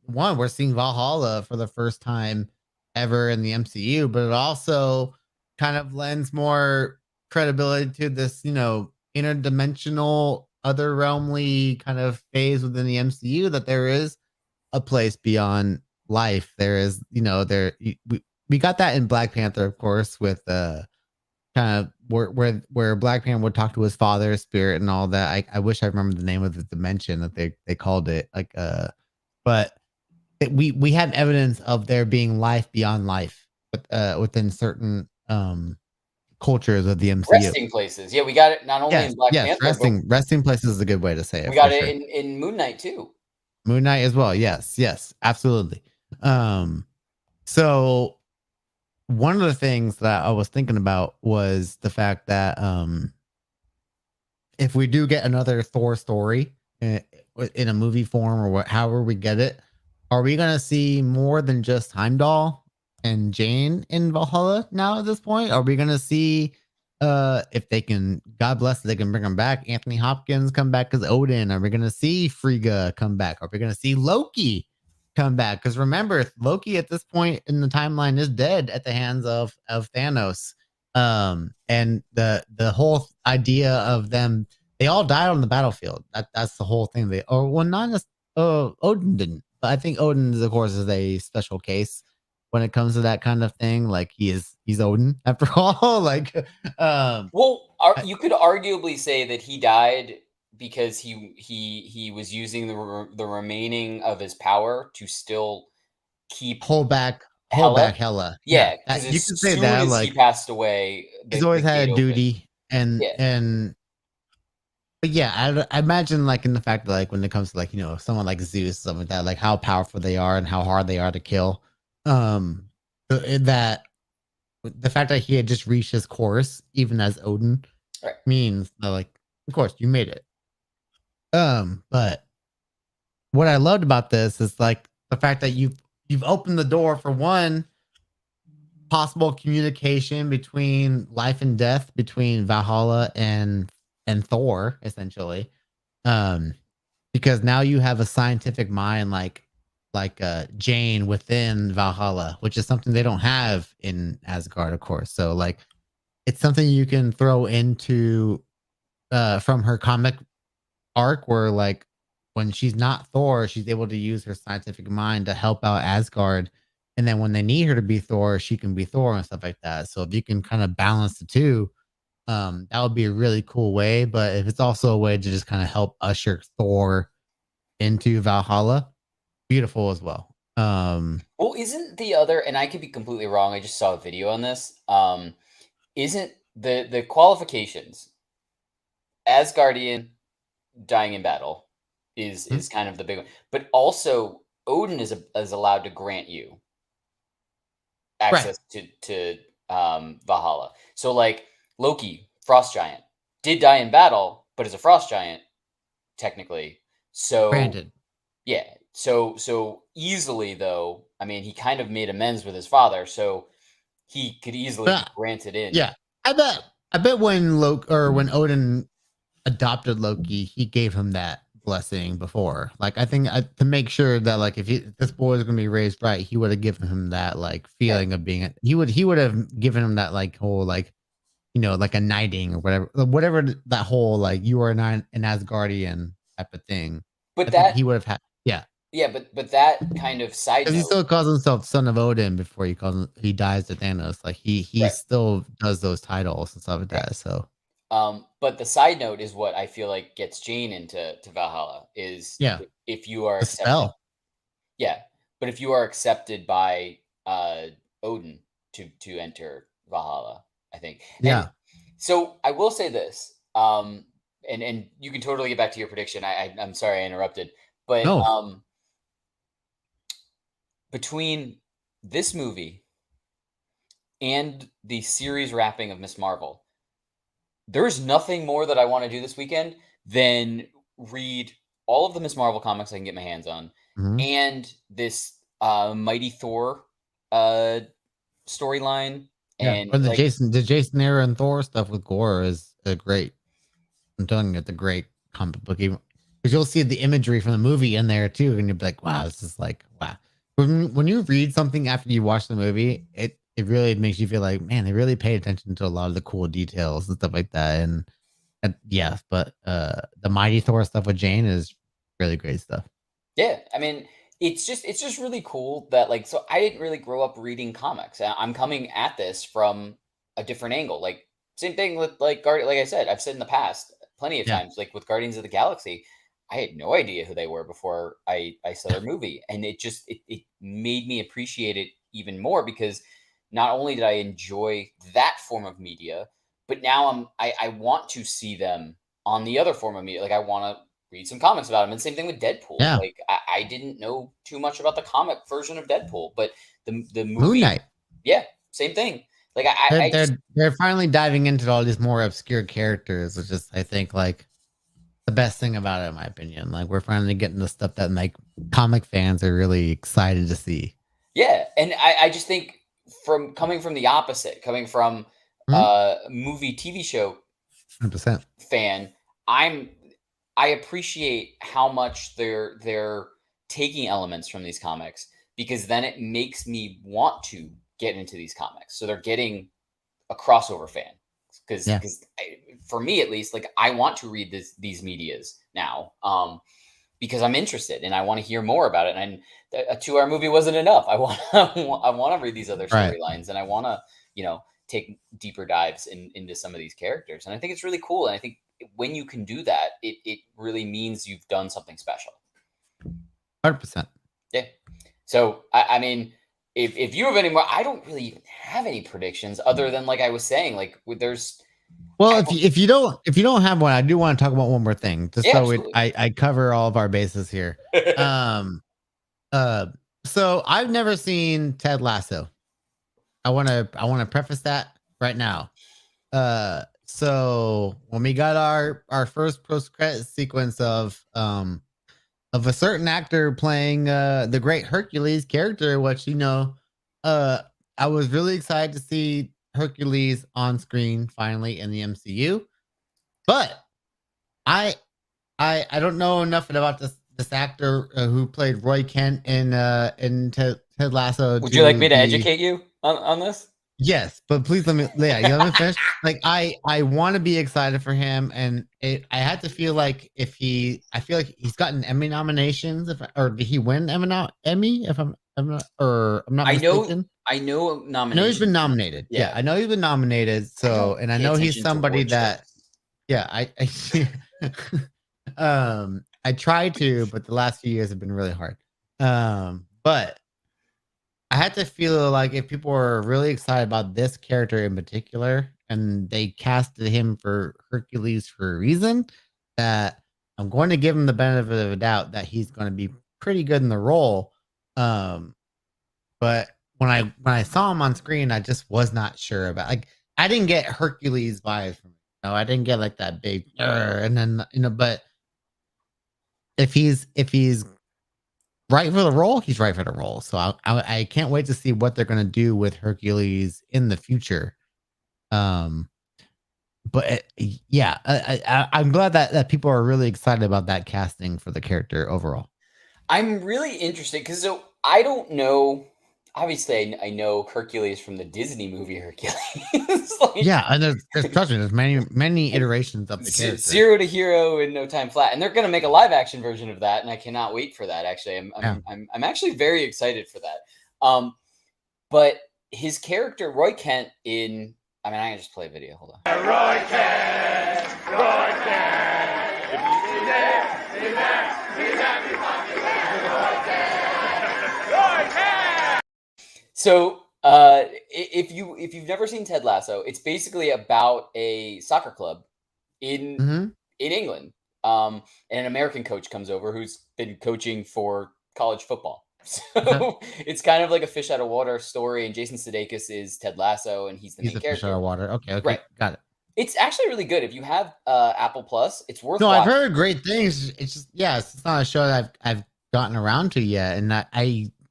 Speaker 3: one. We're seeing Valhalla for the first time ever in the MCU, but it also kind of lends more credibility to this, interdimensional, other realmly kind of phase within the MCU, that there is a place beyond life. There is, we got that in Black Panther, of course, with kind of where Black Panther would talk to his father's spirit and all that. I wish I remember the name of the dimension that they called it. But we have evidence of there being life beyond life, within certain cultures of the MCU.
Speaker 1: Resting places. Yeah, we got it not only
Speaker 3: Yes,
Speaker 1: in Black
Speaker 3: yes,
Speaker 1: Panther, but
Speaker 3: resting places is a good way to say it
Speaker 1: we
Speaker 3: for
Speaker 1: got it
Speaker 3: sure.
Speaker 1: in Moon Knight too.
Speaker 3: Moon Knight as well. Yes, absolutely. So one of the things that I was thinking about was the fact that if we do get another Thor story in a movie form or however we get it, are we going to see more than just Heimdall and Jane in Valhalla now at this point? Are we going to see, if they can, God bless, they can bring them back, Anthony Hopkins come back as Odin? Are we going to see Frigga come back? Are we going to see Loki come back? Because remember, Loki at this point in the timeline is dead at the hands of Thanos. And the whole idea of them, they all died on the battlefield. That's the whole thing. Not just Odin didn't, but I think Odin, of course, is a special case when it comes to that kind of thing. Like he's Odin after all. Like,
Speaker 1: Well, you could arguably say that he died because he was using the remaining of his power to still keep
Speaker 3: hold back
Speaker 1: Hela.
Speaker 3: Hela.
Speaker 1: Yeah, because
Speaker 3: you
Speaker 1: as
Speaker 3: can say
Speaker 1: soon
Speaker 3: that.
Speaker 1: as
Speaker 3: Like
Speaker 1: he passed away,
Speaker 3: he's
Speaker 1: the
Speaker 3: always had
Speaker 1: gate
Speaker 3: a
Speaker 1: opened.
Speaker 3: duty,
Speaker 1: Yeah.
Speaker 3: and but yeah, I imagine like in the fact that like when it comes to like someone like Zeus, something like that, like how powerful they are and how hard they are to kill. That the fact that he had just reached his course, even as Odin,
Speaker 1: Right.
Speaker 3: means that like, of course, you made it. But what I loved about this is like the fact that you've opened the door for one possible communication between life and death between Valhalla and Thor, essentially. Because now you have a scientific mind like Jane within Valhalla, which is something they don't have in Asgard, of course. So like it's something you can throw into from her comic arc where like when she's not Thor, she's able to use her scientific mind to help out Asgard. And then when they need her to be Thor, she can be Thor and stuff like that. So if you can kind of balance the two, that would be a really cool way. But if it's also a way to just kind of help usher Thor into Valhalla, beautiful as well.
Speaker 1: Well, isn't the other, and I could be completely wrong, I just saw a video on this. Isn't the qualifications Asgardian dying in battle is kind of the big one, but also Odin is allowed to grant you access to Valhalla. So like Loki, frost giant, did die in battle, but is a frost giant technically. So
Speaker 3: Granted.
Speaker 1: yeah. So easily though, I mean, he kind of made amends with his father, so he could easily be granted in.
Speaker 3: Yeah, I bet when when Odin adopted Loki, he gave him that blessing before. Like I think to make sure that like if this boy is going to be raised right, he would have given him that like feeling of being. He would have given him that like whole like like a knighting or whatever that whole like you are an Asgardian type of thing.
Speaker 1: But
Speaker 3: I think he would have had
Speaker 1: yeah, but that kind of side note,
Speaker 3: because he still calls himself son of Odin before he dies to Thanos. Like he still does those titles and stuff like that. So
Speaker 1: but the side note is what I feel like gets Jane into Valhalla is if you are accepted. Yeah, but if you are accepted by Odin to enter Valhalla, I think.
Speaker 3: Yeah.
Speaker 1: And so I will say this, and you can totally get back to your prediction. I'm sorry I interrupted, but between this movie and the series wrapping of Miss Marvel, there's nothing more that I want to do this weekend than read all of the Miss Marvel comics I can get my hands on, and this Mighty Thor storyline. And
Speaker 3: or the Jason Aaron Thor stuff with Gore is a great. I'm telling you, it's a great comic book, because you'll see the imagery from the movie in there too, and you'll be like, "Wow, this is like wow." When you read something after you watch the movie, it really makes you feel like, man, they really paid attention to a lot of the cool details and stuff like that. And but the Mighty Thor stuff with Jane is really great stuff.
Speaker 1: Yeah, I mean, it's just really cool that like, so I didn't really grow up reading comics. I'm coming at this from a different angle. Like same thing with like like I said, I've said in the past plenty of times, like with Guardians of the Galaxy, I had no idea who they were before I saw their movie, and it made me appreciate it even more, because not only did I enjoy that form of media, but now I want to see them on the other form of media. Like I want to read some comics about him. And same thing with Deadpool.
Speaker 3: Yeah.
Speaker 1: Like I didn't know too much about the comic version of Deadpool, but the movie,
Speaker 3: Moon Knight.
Speaker 1: yeah, same thing. Like
Speaker 3: they're finally diving into all these more obscure characters, which is I think like the best thing about it, in my opinion. Like we're finally getting the stuff that like comic fans are really excited to see.
Speaker 1: yeah, and I just think coming from the opposite, coming from movie TV show
Speaker 3: 100%.
Speaker 1: fan, I appreciate how much they're taking elements from these comics, because then it makes me want to get into these comics. So they're getting a crossover fan, because for me at least, like I want to read these medias now, because I'm interested and I want to hear more about it. And a 2-hour movie wasn't enough. I want to read these other storylines, and I want to take deeper dives into some of these characters. And I think it's really cool. And I think when you can do that, it really means you've done something special.
Speaker 3: 100%.
Speaker 1: Yeah. So I mean, if you have any more, I don't really even have any predictions other than, like I was saying, like there's.
Speaker 3: Well, if you don't have one, I do want to talk about one more thing, just so I cover all of our bases here. So I've never seen Ted Lasso. I want to preface that right now. So when we got our first post-credit sequence of a certain actor playing the great Hercules character, which I was really excited to see Hercules on screen finally in the MCU. But I don't know enough about this actor who played Roy Kent in Ted Lasso.
Speaker 1: Would you like me to educate you on this?
Speaker 3: Yes, but please let me finish. Like I want to be excited for him, and I had to feel like I feel like he's gotten Emmy nominations, or did he win Emmy? If I'm not mistaken.
Speaker 1: I know nominations.
Speaker 3: I know he's been nominated. Yeah, I know he's been nominated. So, and I know he's somebody that. Yeah, I tried to, but the last few years have been really hard. But I had to feel like if people were really excited about this character in particular, and they casted him for Hercules for a reason, that I'm going to give him the benefit of a doubt that he's going to be pretty good in the role. But when I saw him on screen, I just was not sure about. Like, I didn't get Hercules vibes from him. I didn't get like that big, and then but if he's right for the role, he's right for the role. So I can't wait to see what they're going to do with Hercules in the future. But I'm glad that people are really excited about that casting for the character overall.
Speaker 1: I'm really interested because I don't know. Obviously, I know Hercules from the Disney movie Hercules.
Speaker 3: And there's many iterations of the character.
Speaker 1: Zero to hero in no time flat, and they're going to make a live action version of that, and I cannot wait for that. Actually, I'm actually very excited for that. But his character Roy Kent in, I can just play a video. Hold on. Roy Kent. If you see there, he's happy. So, if you've never seen Ted Lasso, it's basically about a soccer club in England, and an American coach comes over who's been coaching for college football. So it's kind of like a fish out of water story, and Jason Sudeikis is Ted Lasso, and he's the main character. Fish out
Speaker 3: of water. Okay,
Speaker 1: right,
Speaker 3: got it.
Speaker 1: It's actually really good. If you have Apple Plus, it's worth.
Speaker 3: No, watching. I've heard great things. It's just it's not a show that I've gotten around to yet, and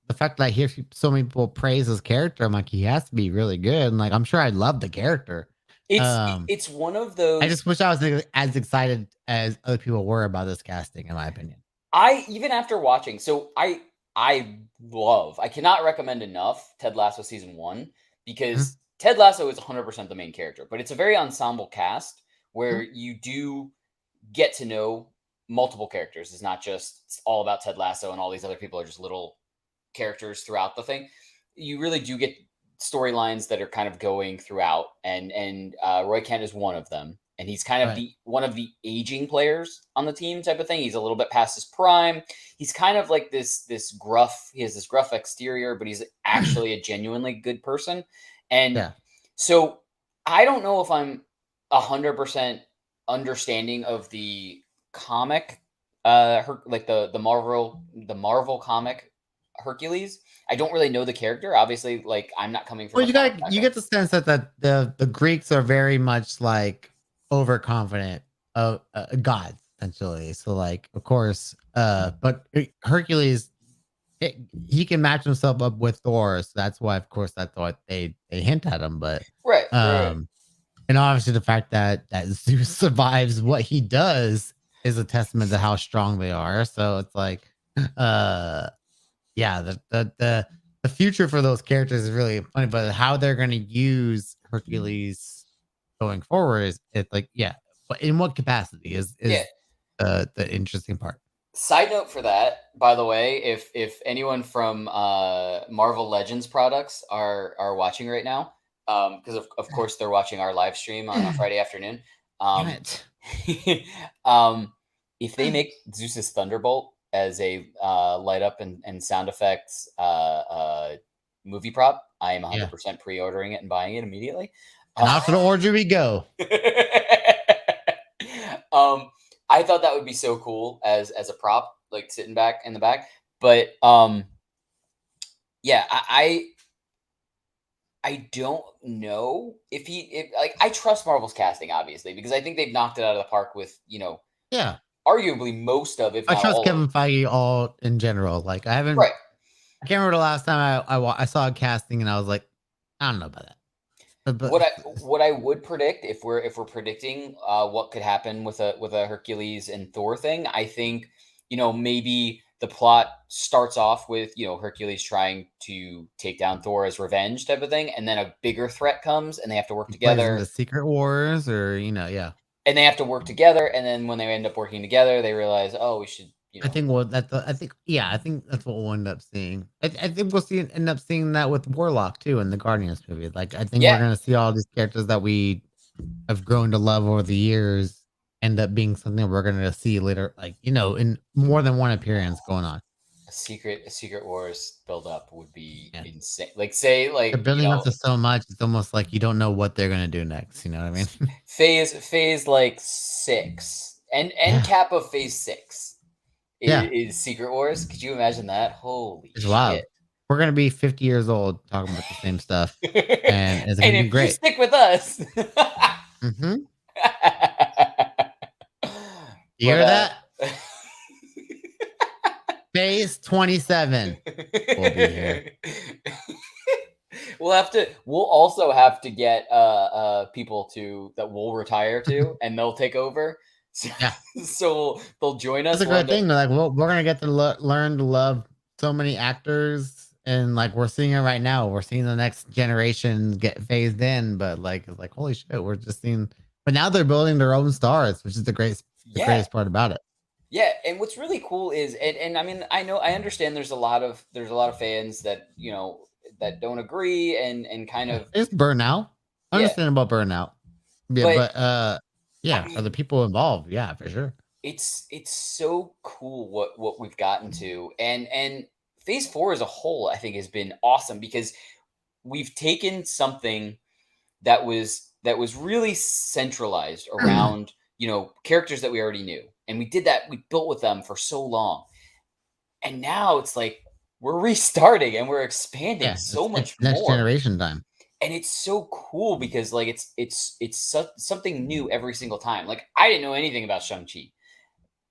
Speaker 3: the fact that I hear so many people praise his character, I'm like, he has to be really good. And like, I'm sure I love the character.
Speaker 1: It's one of those.
Speaker 3: I just wish I was as excited as other people were about this casting, in my opinion.
Speaker 1: Even after watching, so I cannot recommend enough Ted Lasso season 1, because Ted Lasso is 100% the main character, but it's a very ensemble cast where you do get to know multiple characters. It's not just all about Ted Lasso and all these other people are just little characters throughout the thing. You really do get storylines that are kind of going throughout, and Roy Kent is one of them, and he's kind of one of the aging players on the team type of thing. He's a little bit past his prime. He's kind of like this gruff. He has this gruff exterior, but he's actually a genuinely good person. And so I don't know if I'm 100% understanding of the comic Like the Marvel comic Hercules. I don't really know the character. Obviously, like I'm not coming from
Speaker 3: Well,
Speaker 1: a comic
Speaker 3: you
Speaker 1: background.
Speaker 3: get the sense that the Greeks are very much like overconfident of gods essentially. So like, of course, but Hercules, it, he can match himself up with Thor, so that's why, of course, that's why they hint at him. But
Speaker 1: Right, right.
Speaker 3: um, and obviously the fact that Zeus survives what he does is a testament to how strong they are. So it's like, uh, yeah, the future for those characters is really funny, but how they're going to use Hercules going forward is it's like, yeah, but in what capacity
Speaker 1: Yeah.
Speaker 3: is the interesting part.
Speaker 1: Side note for that, by the way, if anyone from Marvel Legends products are watching right now, because of course they're watching our live stream on a Friday afternoon.
Speaker 3: Damn
Speaker 1: Um,
Speaker 3: it.
Speaker 1: um, if they make Zeus's Thunderbolt as a light up and sound effects movie prop, I am
Speaker 3: Yeah.
Speaker 1: 100% pre-ordering it and buying it immediately.
Speaker 3: And off to the orgy we go.
Speaker 1: um, I thought that would be so cool as a prop, like sitting back in the back. But yeah, I don't know if like I trust Marvel's casting obviously because I think they've knocked it out of the park with
Speaker 3: Yeah.
Speaker 1: arguably most of, if
Speaker 3: I
Speaker 1: not
Speaker 3: trust
Speaker 1: all of.
Speaker 3: Kevin Feige all in general. Like
Speaker 1: Right.
Speaker 3: I can't remember the last time I saw a casting and I was like, I don't know about that. But
Speaker 1: What I would predict if we're predicting what could happen with a Hercules and Thor thing, I think maybe the plot starts off with Hercules trying to take down Thor as revenge type of thing, and then a bigger threat comes, and they have to work
Speaker 3: he plays
Speaker 1: together,
Speaker 3: into Secret Wars or yeah.
Speaker 1: and they have to work together, and then when they end up working together, they realize, oh, we should
Speaker 3: I think that's what we'll end up seeing. I think we'll end up seeing that with Warlock too in the Guardians movie. Like I think we're
Speaker 1: yeah,
Speaker 3: gonna see all these characters that we have grown to love over the years end up being something we're gonna see later, like in more than one appearance going on.
Speaker 1: a Secret Wars build up would be
Speaker 3: Yeah.
Speaker 1: insane. Like say
Speaker 3: They're
Speaker 1: like
Speaker 3: building up to so much, it's almost like you don't know what they're gonna do next. You know what I mean?
Speaker 1: phase like 6 and
Speaker 3: Yeah.
Speaker 1: cap of phase 6
Speaker 3: Yeah.
Speaker 1: is Secret Wars. Could you imagine that? Holy
Speaker 3: It's
Speaker 1: shit.
Speaker 3: wild. We're gonna be 50 years old talking about the same stuff, and it's
Speaker 1: And
Speaker 3: gonna be
Speaker 1: if you
Speaker 3: great.
Speaker 1: stick with us.
Speaker 3: Mhm. You
Speaker 1: But
Speaker 3: hear that? Phase 27 will be here.
Speaker 1: We'll also have to get people that will retire to, and they'll take over. So,
Speaker 3: Yeah.
Speaker 1: so they'll join us.
Speaker 3: That's a
Speaker 1: We'll
Speaker 3: great
Speaker 1: end up-
Speaker 3: thing. Like, we're gonna get to learn to love so many actors, and like we're seeing it right now. We're seeing the next generation get phased in, but like it's like holy shit, we're just seeing. But now they're building their own stars, which is the
Speaker 1: Yeah.
Speaker 3: greatest part about it.
Speaker 1: Yeah, and what's really cool is, and I mean, I understand there's a lot of fans that that don't agree and kind of
Speaker 3: It's burnout.
Speaker 1: yeah,
Speaker 3: Understandable burnout. Yeah,
Speaker 1: but
Speaker 3: but
Speaker 1: I
Speaker 3: yeah, for the
Speaker 1: mean,
Speaker 3: people involved, yeah, for sure.
Speaker 1: it's so cool what we've gotten to, and Phase 4 as a whole, I think, has been awesome because we've taken something that was really centralized around characters that we already knew, and we built with them for so long, and now it's like we're restarting and we're expanding
Speaker 3: Yeah,
Speaker 1: so
Speaker 3: it's
Speaker 1: much
Speaker 3: next
Speaker 1: more,
Speaker 3: generation time.
Speaker 1: and it's so cool because like it's something new every single time. Like I didn't know anything about Shang-Chi,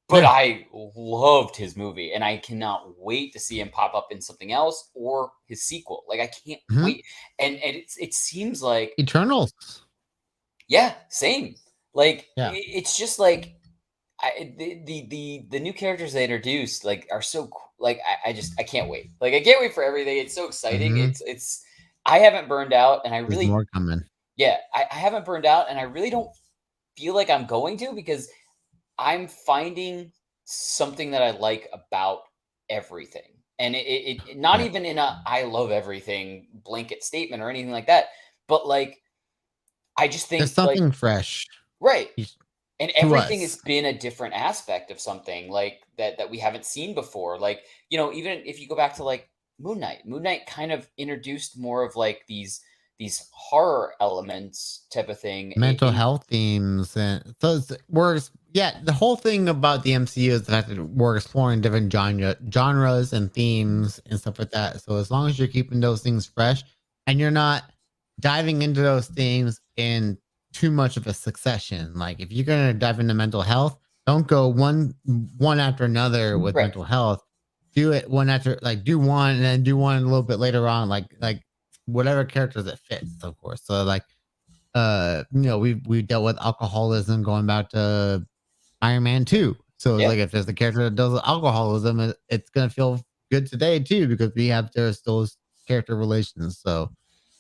Speaker 1: but
Speaker 3: Yeah.
Speaker 1: I loved his movie, and I cannot wait to see him pop up in something else or his sequel. Like I can't
Speaker 3: Mhm.
Speaker 1: wait, and it seems like
Speaker 3: Eternals.
Speaker 1: yeah, same. Like
Speaker 3: Yeah.
Speaker 1: it's just like the new characters they introduced like are so like I can't wait. Like I can't wait for everything. It's so exciting.
Speaker 3: Mhm.
Speaker 1: It's I haven't burned out, and I
Speaker 3: There's
Speaker 1: really
Speaker 3: more coming.
Speaker 1: yeah I haven't burned out, and I really don't feel like I'm going to because I'm finding something that I like about everything. And it not
Speaker 3: Right.
Speaker 1: even in a I love everything blanket statement or anything like that, but like I just
Speaker 3: There's
Speaker 1: think like
Speaker 3: something fresh
Speaker 1: right.
Speaker 3: each-
Speaker 1: And
Speaker 3: to
Speaker 1: everything has
Speaker 3: us.
Speaker 1: been a different aspect of something like that we haven't seen before. Like, even if you go back to like Moon Knight kind of introduced more of like these horror elements type of thing
Speaker 3: Mental health themes, and so we're yeah, the whole thing about the MCU is the fact that we're exploring different genres and themes and stuff like that. So as long as you're keeping those things fresh and you're not diving into those themes in too much of a succession, like if you're gonna dive into mental health, don't go one after another with
Speaker 1: Right.
Speaker 3: mental health. Do it one after, like do one and then do one a little bit later on, like whatever characters it fits, of course. So like we dealt with alcoholism going back to Iron Man 2. So
Speaker 1: Yeah.
Speaker 3: like if there's a character that does alcoholism, it's gonna feel good today too because we have those character relations. So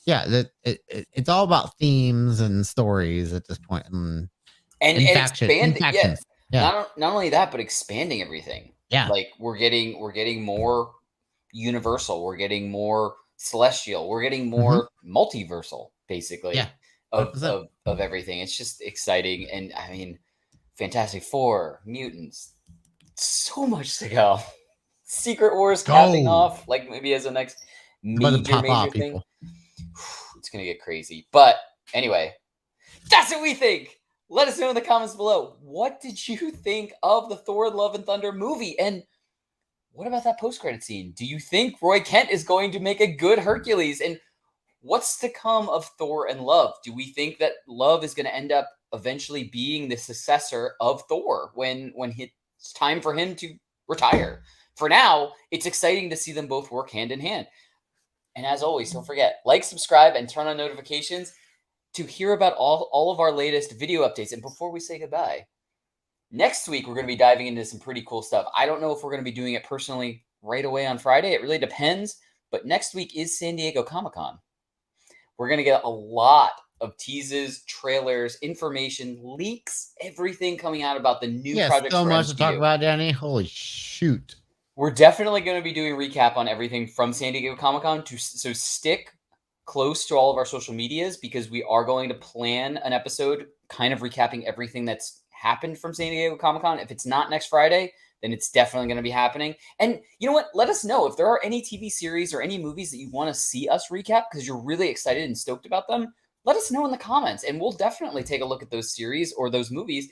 Speaker 3: yeah, it's all about themes and stories at this point, and
Speaker 1: And expanding, yeah.
Speaker 3: factions. Yeah,
Speaker 1: Not only that, but expanding everything.
Speaker 3: yeah,
Speaker 1: Like we're getting more universal. We're getting more celestial. We're getting more multiversal, basically.
Speaker 3: yeah,
Speaker 1: Of
Speaker 3: 100%.
Speaker 1: everything. It's just exciting, and I mean, Fantastic Four, mutants, so much to go. Secret Wars capping
Speaker 3: Go.
Speaker 1: off, like maybe as a next
Speaker 3: About to pop
Speaker 1: major
Speaker 3: off,
Speaker 1: thing.
Speaker 3: people.
Speaker 1: It's gonna get crazy. But anyway, that's what we think. Let us know in the comments below. What did you think of the Thor Love and Thunder movie? And what about that post-credit scene? Do you think Roy Kent is going to make a good Hercules? And what's to come of Thor and Love? Do we think that Love is going to end up eventually being the successor of Thor when it's time for him to retire? For now, it's exciting to see them both work hand in hand. And as always, don't forget, like, subscribe, and turn on notifications to hear about all of our latest video updates. And before we say goodbye, next week we're going to be diving into some pretty cool stuff. I don't know if we're going to be doing it personally right away on Friday. It really depends. But next week is San Diego Comic-Con. We're going to get a lot of teases, trailers, information, leaks, everything coming out about the new projects.
Speaker 3: So
Speaker 1: for
Speaker 3: much
Speaker 1: MCU.
Speaker 3: to talk about, Danny. Holy shoot.
Speaker 1: We're definitely going to be doing a recap on everything from San Diego Comic-Con. So stick close to all of our social medias because we are going to plan an episode kind of recapping everything that's happened from San Diego Comic-Con. If it's not next Friday, then it's definitely going to be happening. And you know what? Let us know if there are any TV series or any movies that you want to see us recap because you're really excited and stoked about them. Let us know in the comments, and we'll definitely take a look at those series or those movies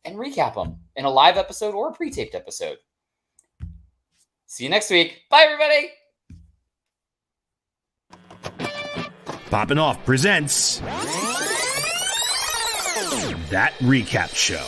Speaker 1: and recap them in a live episode or a pre-taped episode. See you next week. Bye, everybody.
Speaker 2: Poppin' Off presents That Recap Show.